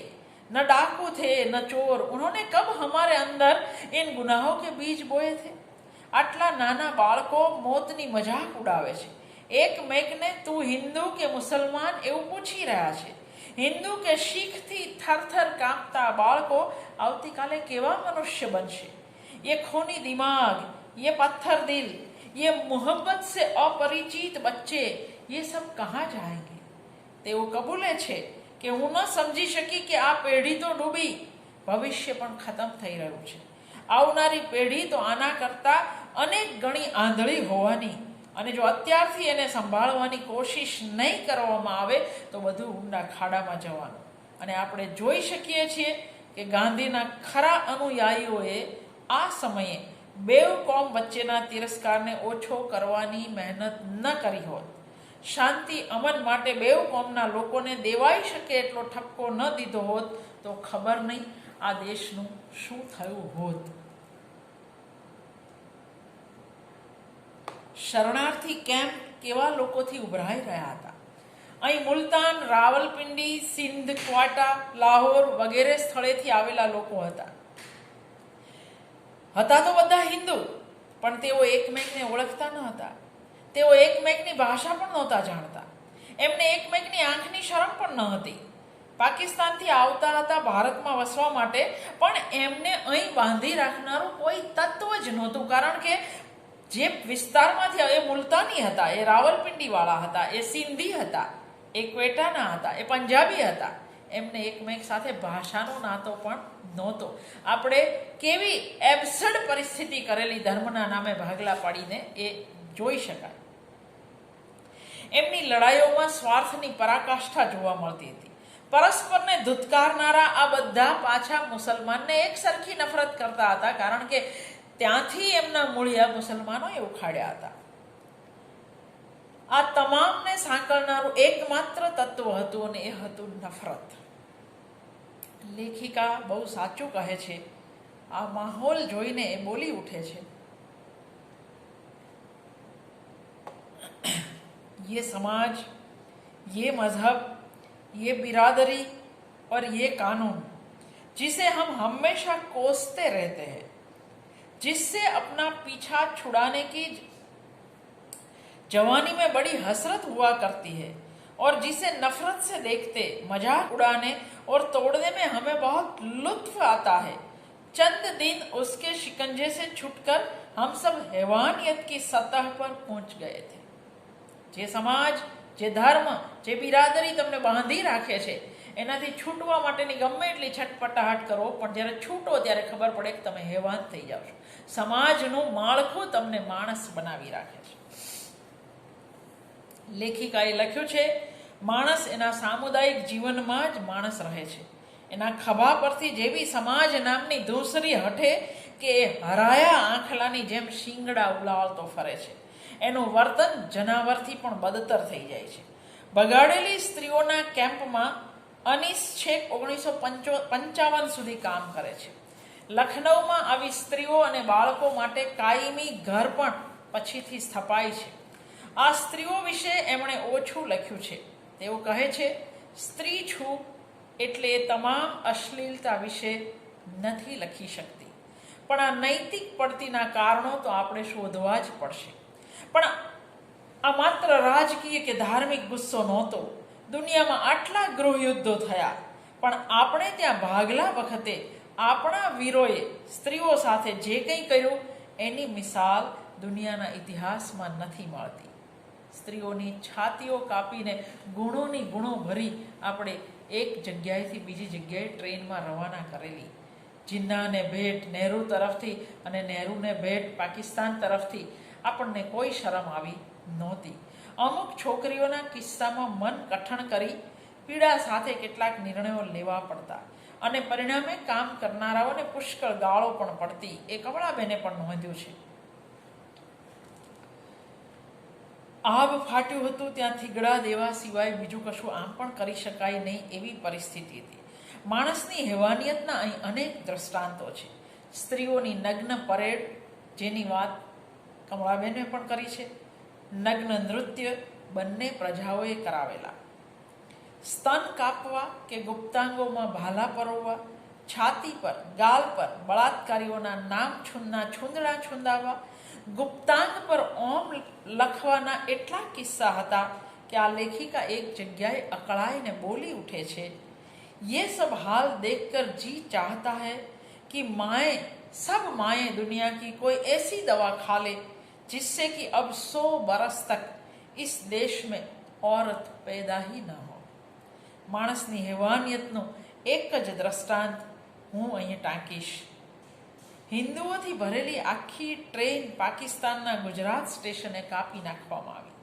न डाकू थे, न चोर. उन्होंने कब हमारे अंदर इन गुनाहों के बीज बोए थे? આટલા નાના બાળકો મોતની મજાક ઉડાવે છે. એકમેકને તું હિન્દુ કે મુસલમાન એવું પૂછી રહ્યા છે. હિન્દુ કે શીખથી થરથર કાંપતા બાળકો આવતીકાલે કેવા મનુષ્ય બનશે? ये खूनी दिमाग, ये पत्थर दिल, ये मोहब्बत से अपरिचित बच्चे, ये सब कहाँ जाएंगे? તેઓ કબૂલે છે કે હું ન સમજી શકી કે આ પેઢી તો ડૂબી, ભવિષ્ય પણ ખતમ થઈ રહ્યું છે. આવનારી પેઢી તો આના કરતાં અનેક ગણી આંધળી હોવાની, અને જો અત્યારથી એને સંભાળવાની કોશિશ નહીં કરવામાં આવે તો બધું ઊંડા ખાડામાં જવાનું. અને આપણે જોઈ શકીએ છીએ કે ગાંધીના ખરા અનુયાયીઓએ આ સમયે બેવ કોમ વચ્ચેના તિરસ્કારને ઓછો કરવાની મહેનત ન કરી હોત, શાંતિ અમન માટે બેવ કોમના લોકોને દેવાઈ શકે એટલો ઠપકો ન દીધો હોત, તો ખબર નહીં આ દેશનું શું થયું હોત. શરણાર્થી કેમ્પ કેવા લોકોથી ઉભરાઈ રહ્યા હતા. અહીં મુલતાન, રાવલપિંડી, સિંધ, ક્વાટા, લાહોર વગેરે સ્થળેથી આવેલા લોકો હતા. તો બધા હિન્દુ, પણ તેઓ એકમેકને ઓળખતા ન હતા. તેઓ એકમેકની ભાષા પણ નહોતા જાણતા. એમને એકમેકની આંખની શરમ પણ ન હતી. પાકિસ્તાનથી આવતા હતા ભારતમાં વસવા માટે, પણ એમને અહીં બાંધી રાખનારું કોઈ તત્વ જ નહોતું. કારણ કે જે વિસ્તારમાંથી એ મુલતાની હતા, એ રાવલપિંડીવાળા હતા, એ સિંધી હતા, એ ક્વેટાના હતા, એ પંજાબી હતા. એમને એકમેક સાથે ભાષાનો નાતો પણ નહોતો. આપણે કેવી એબ્સર્ડ પરિસ્થિતિ કરેલી ધર્મના નામે ભાગલા પાડીને એ જોઈ શકાય. એમની લડાઈઓમાં સ્વાર્થની પરાકાષ્ઠા જોવા મળતી હતી. પરસ્પરને ધુતકારનારા આ બધા પાછા મુસલમાનને એક સરખી નફરત કરતા હતા, કારણ કે ત્યાંથી એમના મૂળિયા મુસલમાનોએ ઉખાડ્યા હતા. આ તમામને સાંકળનારું એકમાત્ર તત્વ હતું, અને એ હતું નફરત. લેખિકા બહુ સાચું કહે છે. આ માહોલ જોઈને એ બોલી ઉઠે છે, ये समाज, ये मजहब, ये बिरादरी और ये कानून जिसे हम हमेशा कोसते रहते हैं, जिससे अपना पीछा छुड़ाने की जवानी में बड़ी हसरत हुआ करती है और जिसे नफरत से देखते, मजाक उड़ाने और तोड़ने में हमें बहुत लुत्फ आता है, चंद दिन उसके शिकंजे से छूटकर हम सब हैवानियत की सतह पर पहुंच गए थे. જે સમાજ, જે ધર્મ, જે બિરાદરી તમને બાંધી રાખે છે, એનાથી છૂટવા માટેની ગમે એટલી છટપટાહટ કરો, પણ જ્યારે છૂટો ત્યારે ખબર પડે કે તમે હેવાન થઈ જાવ છો. સમાજનું માળખું તમને માણસ બનાવી રાખે છે. લેખિકાએ લખ્યું છે, માણસ એના સામુદાયિક જીવનમાં જ માણસ રહે છે. એના ખભા પરથી જેવી સમાજ નામની ધૂસરી હઠે કે એ હરાયા આંખલાની જેમ શિંગડા ઉલાળતો ફરે છે. એનું વર્તન જનાવરથી પણ બદતર થઈ જાય છે. બગાડેલી સ્ત્રીઓના કેમ્પમાં અનીસ છેક 1955 સુધી કામ કરે છે. લખનૌમાં આવી સ્ત્રીઓ અને બાળકો માટે કાયમી ઘર પણ પછીથી સ્થપાય છે. આ સ્ત્રીઓ વિશે એમણે ઓછું લખ્યું છે. તેઓ કહે છે, સ્ત્રી છું એટલે એ તમામ અશ્લીલતા વિશે નથી લખી શકતી, પણ આ નૈતિક પડતીના કારણો તો આપણે શોધવા જ પડશે. પણ આ માત્ર રાજકીય કે ધાર્મિક ગુસ્સો નહોતો. દુનિયામાં આટલા ગૃહયુદ્ધો થયા, પણ આપણે ત્યાં ભાગલા વખતે આપણા વીરોએ સ્ત્રીઓ સાથે જે કંઈ કર્યું એની મિસાલ દુનિયાના ઇતિહાસમાં નથી મળતી. સ્ત્રીઓની છાતીઓ કાપીને ગુણોની ગુણો ભરી આપણે એક જગ્યાએથી બીજી જગ્યાએ ટ્રેનમાં રવાના કરેલી. જિન્નાને ભેટ નહેરુ તરફથી અને નહેરુને ભેટ પાકિસ્તાન તરફથી આપણને કોઈ શરમ આવી નહોતી. અમુક છોકરીઓના કિસ્સામાં મન કઠણ કરી પીડા સાથે કેટલાક નિર્ણયો લેવા પડતા, અને પરિણામે કામ કરનારાઓને પુષ્કળ ગાળો પણ પડતી. એ કમળાબેને પણ નોંધ્યું છે. આબ ફાટ્યું હતું ત્યાં થીગડા દેવા સિવાય બીજું કશું આમ પણ કરી શકાય નહીં એવી પરિસ્થિતિ હતી. માણસની હેવાનિયતના અહીં અનેક દ્રષ્ટાંતો છે. સ્ત્રીઓની નગ્ન પરેડ, જેની વાત કમળાબેને પણ કરી છે, નગ્ન નૃત્ય બંને પ્રજાઓએ કરાવેલા, સ્તન કાપવા કે ગુપ્તાંગોમાં ભાલા પરોવવા, છાતી પર ગાલ પર બળાત્કારીઓના નામ છૂંદડા છૂંદાવવા, ગુપ્તાંગ પર ઓમ લખવાના એટલા કિસ્સા હતા કે આ લેખિકા એક જગ્યાએ અકળાઈને બોલી ઉઠે છે, ये सब हाल देखकर जी चाहता है कि सब माएँ दुनिया की कोई ऐसी दवा खा ले जिससे कि अब 100 बरस तक इस देश में औरत पैदा ही न हो. માણસની હેવાનિયતનો એક જ દ્રષ્ટાંત હું અહીં ટાંકીશ. હિન્દુઓથી ભરેલી આખી ટ્રેન પાકિસ્તાનના ગુજરાત સ્ટેશને કાપી નાખવામાં આવી.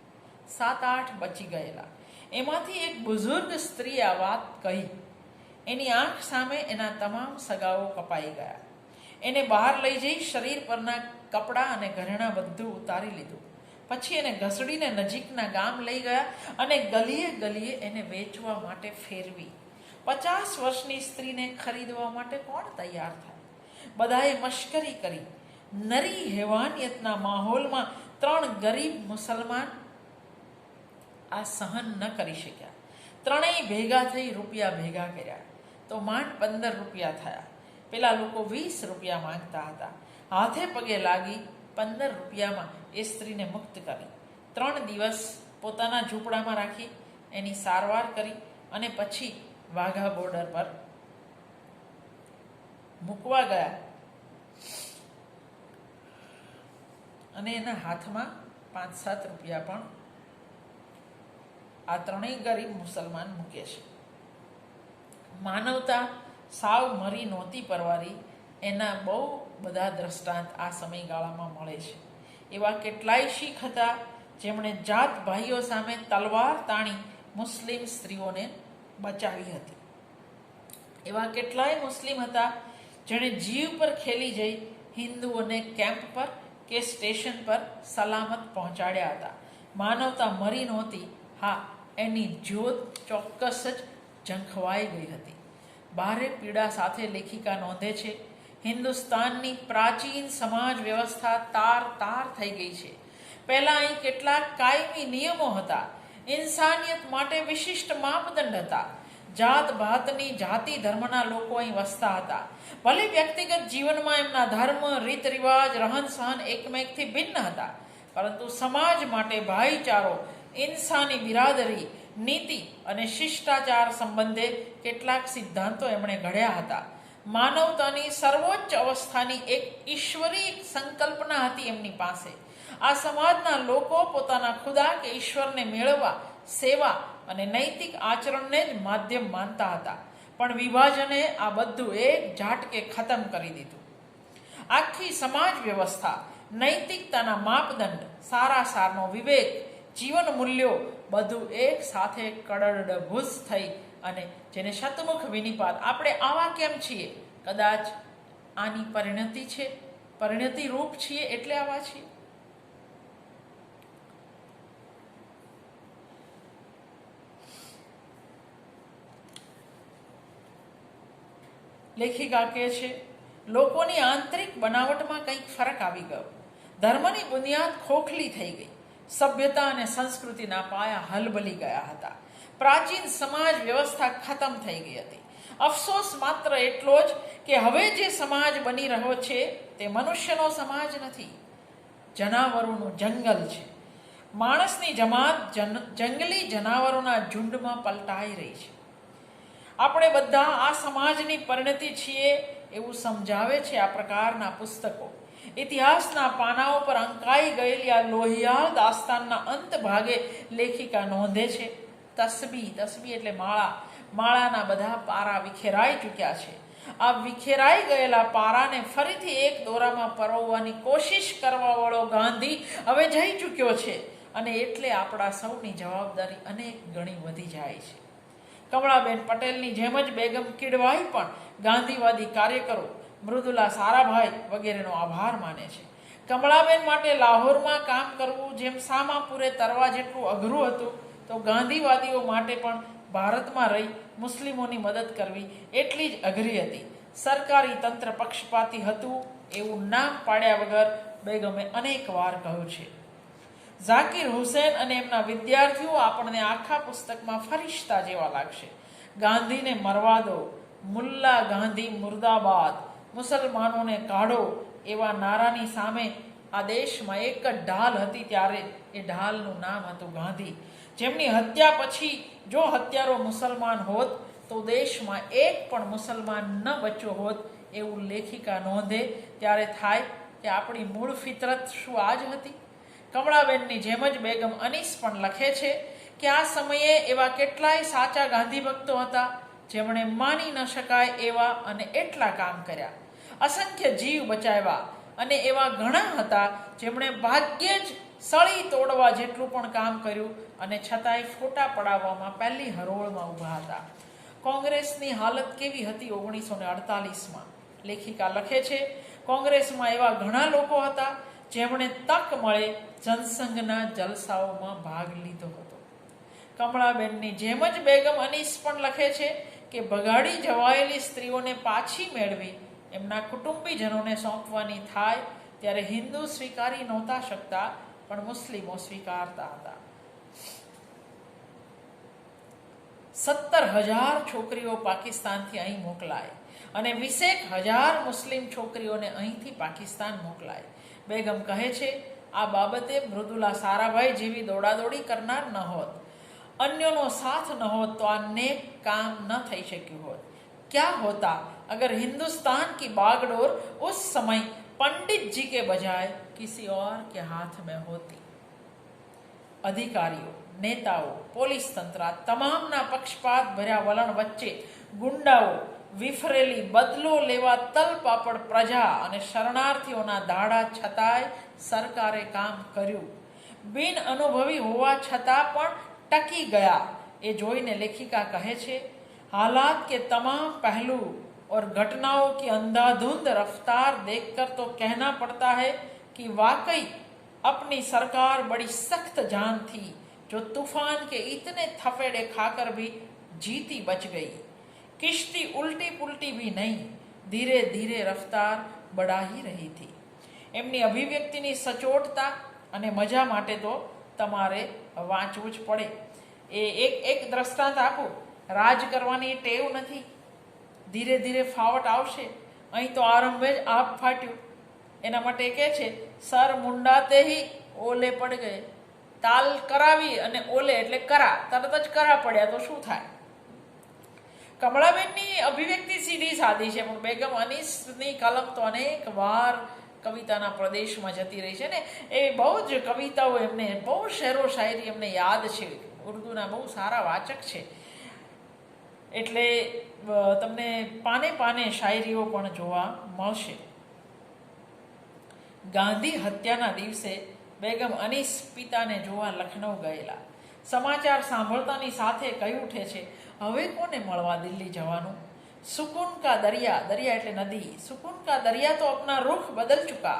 7-8 બચી ગયેલા. એમાંથી એક બુઝુર્ગ સ્ત્રીએ આ વાત કહી. એની આંખ સામે એના તમામ સગાઓ કપાઈ ગયા. એને બહાર લઈ જઈ શરીર પરના કપડાં અને ઘરેણાં બધું ઉતારી લીધું. પછી એને ઘસડીને નજીકના ગામ લઈ ગયા અને ગલીએ ગલીએ એને વેચવા માટે ફેરવી. 50 વર્ષની સ્ત્રીને ખરીદવા માટે કોણ તૈયાર થાય? બધાએ મશ્કરી કરી. નરી હેવાનિયતના માહોલમાં 3 ગરીબ મુસલમાન આ સહન ન કરી શક્યા. ત્રણેય ભેગા થઈ રૂપિયા ભેગા કર્યા તો માંડ 15 રૂપિયા થયા. પેલા લોકો 20 રૂપિયા માંગતા હતા. હાથે પગે લાગી 15 રૂપિયામાં એ સ્ત્રીને મુક્ત કરી. 3 દિવસ પોતાના ઝૂંપડામાં રાખી એની સારવાર કરી અને પછી વાઘા બોર્ડર પર મૂકવા ગયા અને એના હાથમાં 5-7 રૂપિયા પણ આ ત્રણેય ગરીબ મુસલમાન મૂકે છે. માનવતા સાવ મરી નહોતી પરવારી એના બહુ બધા દ્રષ્ટાંત આ સમયગાળામાં મળે છે. એવા કેટલાય શીખ હતા જેમણે જાત ભાઈઓ સામે તલવાર તાણી મુસ્લિમ સ્ત્રીઓને બચાવી હતી. એવા કેટલાય મુસ્લિમ હતા જેણે જીવ પર ખેલી જઈ હિન્દુઓને કેમ્પ પર કે સ્ટેશન પર સલામત પહોંચાડ્યા હતા. માનવતા મરી નહોતી. હા, એની જ્યોત ચોક્કસ જ ઝંખવાઈ ગઈ હતી. ભારે પીડા સાથે લેખિકા નોંધે છે, હિન્દુસ્તાનની પ્રાચીન સમાજ વ્યવસ્થા તાર થઈ ગઈ છે. પહેલાં અહીં કેટલાક કાયમી નિયમો હતા. ઇન્સાનિયત માટે વિશિષ્ટ માપદંડ હતા. જાત ભાતની જાતિ ધર્મના લોકો અહીં વસતા હતા. ભલે વ્યક્તિગત જીવનમાં એમના ધર્મ, રીત રિવાજ, રહન સહન એકમેકથી ભિન્ન હતા, પરંતુ સમાજ માટે ભાઈચારો, ઇન્સાની બિરાદરી, નીતિ અને શિષ્ટાચાર સંબંધે કેટલાક સિદ્ધાંતો એમણે ઘડ્યા હતા. માનવતાની સર્વોચ્ચ અવસ્થાની એક ઈશ્વરી સંકલ્પના હતી એમની પાસે. આ સમાજના લોકો પોતાના ખુદા કે ઈશ્વરને મેળવવા, સેવા અને નૈતિક આચરણને જ માધ્યમ માનતા હતા. પણ વિભાજને આ બધું એક ઝાટકે ખતમ કરી દીધું. આખી સમાજ વ્યવસ્થા, નૈતિકતાના માપદંડ, સારા સારનો વિવેક, જીવન મૂલ્યો બધું એક સાથે કડડભૂસ થઈ અને જેને શતમુખ વિનિપાત, આપણે આવા કેમ છીએ? કદાચ આની પરિણતિ છે, પરિણતિ રૂપ છીએ એટલે આવા છીએ. લેખિકા કહે છે, લોકોની આંતરિક બનાવટમાં કંઈક ફરક આવી ગયો. ધર્મની બુનિયાદ ખોખલી થઈ ગઈ. સભ્યતા અને સંસ્કૃતિના પાયા હલબલી ગયા હતા. પ્રાચીન સમાજ વ્યવસ્થા ખતમ થઈ ગઈ હતી. અફસોસ માત્ર એટલો જ કે હવે જે સમાજ બની રહ્યો છે તે મનુષ્યનો સમાજ નથી, જનાવરોનું જંગલ છે. માણસની જમાત જંગલી જનાવરોના ઝુંડમાં પલટાઈ રહી છે. આપણે બધા આ સમાજની પરિણતિ છીએ એવું સમજાવે છે આ પ્રકારના પુસ્તકો. ઇતિહાસના પાનાઓ પર અંકાઈ ગયેલી આ લોહિયાળ દાસ્તાનના અંત ભાગે લેખિકા નોંધે છે, તસબી એટલે માળાના બધા પારા વિખેરાઈ ચૂક્યા છે. આ વિખેરાઈ ગયેલા પારાને ફરીથી એક દોરામાં પરોવવાની કોશિશ કરવાવાળો ગાંધી હવે જઈ ચૂક્યો છે અને એટલે આપણા સૌની જવાબદારી અનેક ગણી વધી જાય છે. કમળાબેન પટેલની જેમ જ બેગમ કિડવાઈ પણ ગાંધીવાદી કાર્યકરો, મૃદુલા સારાભાઈ વગેરેનો આભાર માને છે. કમળાબેન માટે લાહોરમાં કામ કરવું જેમ સામાપુરે તરવા જેટલું અઘરું હતું, તો ગાંધીવાદીઓ માટે પણ ભારતમાં રહી મુસ્લિમોની મદદ કરવી એટલી જ અઘરી હતી. સરકારી તંત્ર પક્ષપાતી હતું એવું નામ પાડ્યા વગર બેગમે અનેક વાર કહ્યું છે. ઝાકિર હુસેન અને એમના વિદ્યાર્થીઓ આપણને આખા પુસ્તકમાં ફરિશ્તા જેવા લાગશે. ગાંધીને મરવા દો, મુલ્લા ગાંધી મુર્દાબાદ, મુસલમાનોને કાઢો એવા નારાની સામે આ દેશમાં એક જ ઢાલ હતી. ત્યારે એ ઢાલનું નામ હતું ગાંધી, જેમની હત્યા પછી જો હત્યારો મુસલમાન હોત તો દેશમાં એક પણ મુસલમાન ન બચ્યો હોત એવું લેખિકા નોંધે ત્યારે થાય કે આપણી મૂળ ફિતરત શું આ જ હતી. કમળાબેનની જેમ જ બેગમ અનીસ પણ લખે છે કે આ સમયે એવા કેટલાય સાચા ગાંધી ભક્તો હતા જેમણે માની ન શકાય એવા અને એટલા કામ કર્યા, અસંખ્ય જીવ બચાવ્યા, અને એવા ઘણા હતા જેમણે ભાગ્યે જ સળી તોડવા જેટલું પણ કામ કર્યું અને છતાંય ફોટા પડાવવામાં પહેલી હરોળમાં ઊભા હતા. કોંગ્રેસની હાલત કેવી હતી 1948માં? લેખિકા લખે છે, કોંગ્રેસમાં એવા ઘણા લોકો હતા જેમણે તક મળે જનસંઘના જલસાઓમાં ભાગ લીધો હતો. કમળાબેનની જેમ જ બેગમ અનીસ પણ લખે છે કે ભગાડી જવાયેલી સ્ત્રીઓને પાછી મેળવી એમના કુટુંબીજનોને સોંપવાની થાય ત્યારે હિન્દુ સ્વીકારી નહોતા શકતા, પણ મુસ્લિમો સ્વીકારતા હતા. 17,000 છોકરીઓ પાકિસ્તાનથી અહીં મોકલાય અને 20,000 મુસ્લિમ છોકરીઓને અહીંથી પાકિસ્તાન મોકલાય. બેગમ કહે છે, આ બાબતે મૃદુલા સારાભાઈ જેવી દોડાદોડી કરનાર ન હોત, અન્યોનો સાથ ન હોત તો આ નેક કામ ન થઈ શક્યું હોત. क्या होता अगर हिंदुस्तान की बागडोर उस समय पंडित जी के बजाय किसी और के हाथ में होती. અધિકારીઓ, નેતાઓ, પોલીસ તંત્ર તમામના પક્ષપાત ભર્યા વલણ વચ્ચે ગુંડાઓ, વિફરેલી બદલો લેવા તલપાપડ પ્રજા અને શરણાર્થીઓના દાડા છતાંય સરકારે કામ કર્યું. બિન અનુભવી હોવા છતાં પણ ટકી ગયા. એ જોઈને લેખિકા કહે છે, हालात के तमाम पहलू और घटनाओं की अंधाधुंध रफ्तार देखकर तो कहना पड़ता है कि वाकई अपनी सरकार बड़ी सख्त जान थी जो तूफान के इतने थपेड़े खाकर भी जीती बच गई. किश्ती उल्टी पुल्टी भी नहीं, धीरे धीरे रफ्तार बढ़ा ही रही थी. એમની અભિવ્યક્તિની સચોટતા અને મજા માટે તો તમારે વાંચવું જ પડે. એક દ્રષ્ટાંત આપું. રાજ કરવાની ટેવ નથી, ધીરે ધીરે ફાવટ આવશે. અહીં તો આરંભે જ આપ ફાટ્યું. એના માટે કહે છે, સર મુંડાતે હી ઓલે પડ ગયે. તાલ કરાવી અને ઓલે એટલે કરા, તરત જ કરા પડ્યા તો શું થાય? કમળાબેનની અભિવ્યક્તિ સીધી સાદી છે, પણ બેગમ અનીસની કલમ તો અનેક વાર કવિતાના પ્રદેશમાં જતી રહી છે ને. એ બહુ જ કવિતાઓ એમને, બહુ શેરો શાયરી એમને યાદ છે. ઉર્દુના બહુ સારા વાચક છે, એટલે તમને પાને પાને શાયરીઓ પણ જોવા મળશે. ગાંધી હત્યાના દિવસે બેગમ અનીસ પિતાને જોવા લખનૌ ગયેલા. સમાચાર સાંભળતાની સાથે કહી ઉઠે છે, હવે કોને મળવા દિલ્હી જવાનું? સુકૂન કા દરિયા, દરિયા એટલે નદી, સુકૂન કા દરિયા તો अपना रुख बदल चुका,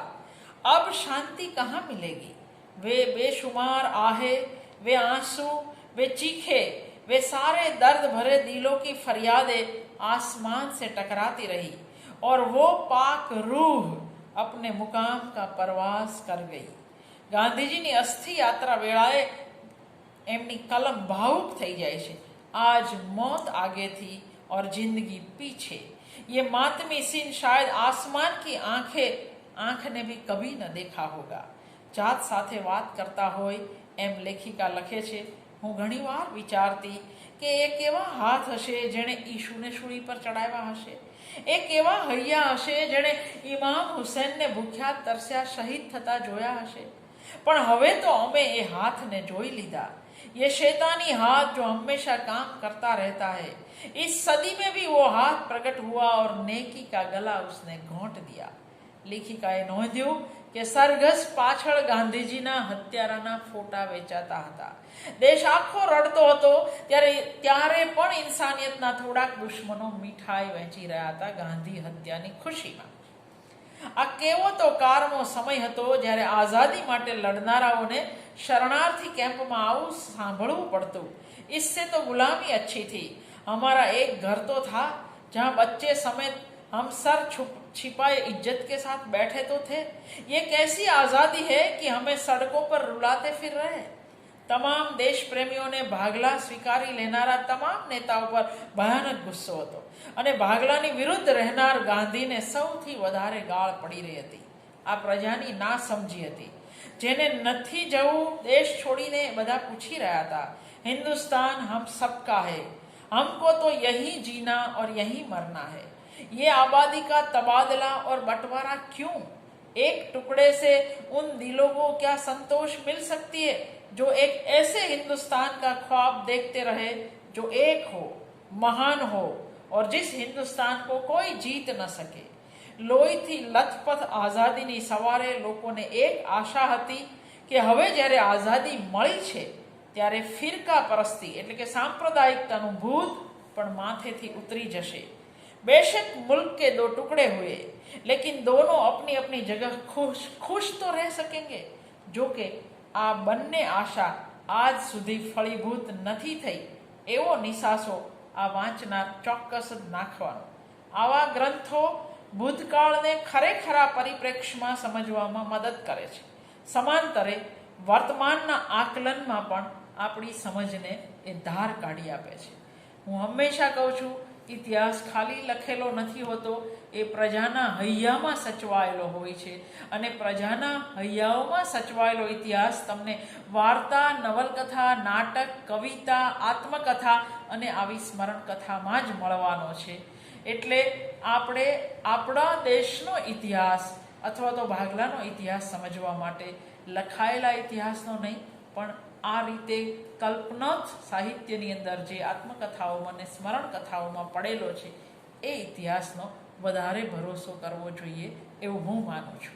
अब शांति कहाँ मिलेगी? वे बेशुमार आहे, वे आंसू, वे चीखे, वे सारे दर्द भरे दिलों की फरियादें आसमान से टकराती रही और वो पाक रूह अपने मुकाम का प्रवास कर गई. ગાંધીજીની અસ્થિ યાત્રા વેળાએ એમની કલમ ભાવુક થઈ જાય છે. આજ મોત આગે थी और जिंदगी पीछे, ये मातमी सीन शायद आसमान की आंख ने भी कभी न देखा होगा. જાત સાથે વાત કરતા હોય એમ લેખિકા લખે છે, હું ઘણીવાર વિચારતી કે એક એવા હાથ હશે જેણે ઈશુને શૂળી પર ચડાવ્યા હશે, એક એવા હૈયા હશે જેણે ઇમામ હુસૈનને ભૂખ્યા તરસ્યા શહીદ થતા જોયા હશે. પણ હવે તો અમે એ હાથને જોઈ લીધા. ये शैतानी हाथ जो हमेशा काम करता रहता है, इस सदी में भी वो हाथ प्रकट हुआ और नेकी का गला उसने घोंट दिया. લેખિકાએ નોંધ્યું કે સરઘસ પાછળ ગાંધીજીના હત્યારાના ફોટા વેચાતા હતા. દેશ આખો રડતો હતો ત્યારે પણ ઇન્સાનિયતના થોડાક દુશ્મનો મીઠાઈ વહેંચી રહ્યા હતા ગાંધી હત્યાની ખુશીમાં. આ કેવો તો કારનો સમય હતો જ્યારે આઝાદી માટે લડનારાઓને શરણાર્થી કેમ્પમાં આવું સાંભળવું પડતું. इससे तो गुलामी अच्छी थी. हमारा एक घर तो था जहाँ बच्चे समेत हम सर छिपाए इज्जत के साथ बैठे तो थे. ये कैसी आज़ादी है कि हमें सड़कों पर रुलाते फिर रहे. તમામ દેશ પ્રેમીઓને ભાગલા સ્વીકારી લેનારા તમામ નેતાઓ પર ભયાનક ગુસ્સો હતો અને ભાગલાની વિરુદ્ધ રહેનાર ગાંધીને સૌથી વધારે ગાળ પડી રહી હતી. આ પ્રજાની ના સમજી હતી. જેને નથી જવું દેશ છોડીને બધા પૂછી રહ્યા હતા, हिंदुस्तान हम सबका है, हमको तो यहीं जीना और यहीं मरना है. ये आबादी का तबादला और बंटवारा क्यों? एक टुकड़े से उन दिलों को क्या संतोष मिल सकती है जो एक ऐसे हिंदुस्तान का ख्वाब देखते रहे जो एक हो, महान हो और जिस हिंदुस्तान को कोई जीत न सके. લોહીથી લથપથ આઝાદીની સવારે લોકોને એક આશા હતી કે હવે જ્યારે આઝાદી મળી છે ત્યારે ફિરકા પરસ્તી એટલે કે સાંપ્રદાયિકતાનું ભૂત પણ માથેથી ઉતરી જશે. बेशक मुल्क के दो टुकड़े हुए लेकिन दोनों अपनी अपनी जगह खुश तो रह सकेंगे. जो કે આ બંને આશા આજ સુધી ફળીભૂત નથી થઈ એવો નિસાસો આ વાંચનાર ચોક્કસ જ નાખવાનો. આવા ગ્રંથો ભૂતકાળને ખરેખરા પરિપ્રેક્ષ્યમાં સમજવામાં મદદ કરે છે. સમાંતરે વર્તમાનના આકલનમાં પણ આપણી સમજને એ ધાર કાઢી આપે છે. હું હંમેશા કહું છું, ઇતિહાસ ખાલી લખેલો નથી હોતો, એ પ્રજાના હૈયામાં સચવાયેલો હોય છે અને પ્રજાના હૈયાઓમાં સચવાયેલો ઇતિહાસ તમને વાર્તા, નવલકથા, નાટક, કવિતા, આત્મકથા અને આવી સ્મરણ કથામાં જ મળવાનો છે. એટલે આપણે આપણા દેશનો ઇતિહાસ અથવા તો ભાગલાનો ઇતિહાસ સમજવા માટે લખાયેલા ઇતિહાસનો નહીં પણ આ રીતે કલ્પનાથ સાહિત્યની અંદર જે આત્મકથાઓમાં અને સ્મરણ કથાઓમાં પડેલો છે એ ઇતિહાસનો વધારે ભરોસો કરવો જોઈએ એવું હું માનું છું.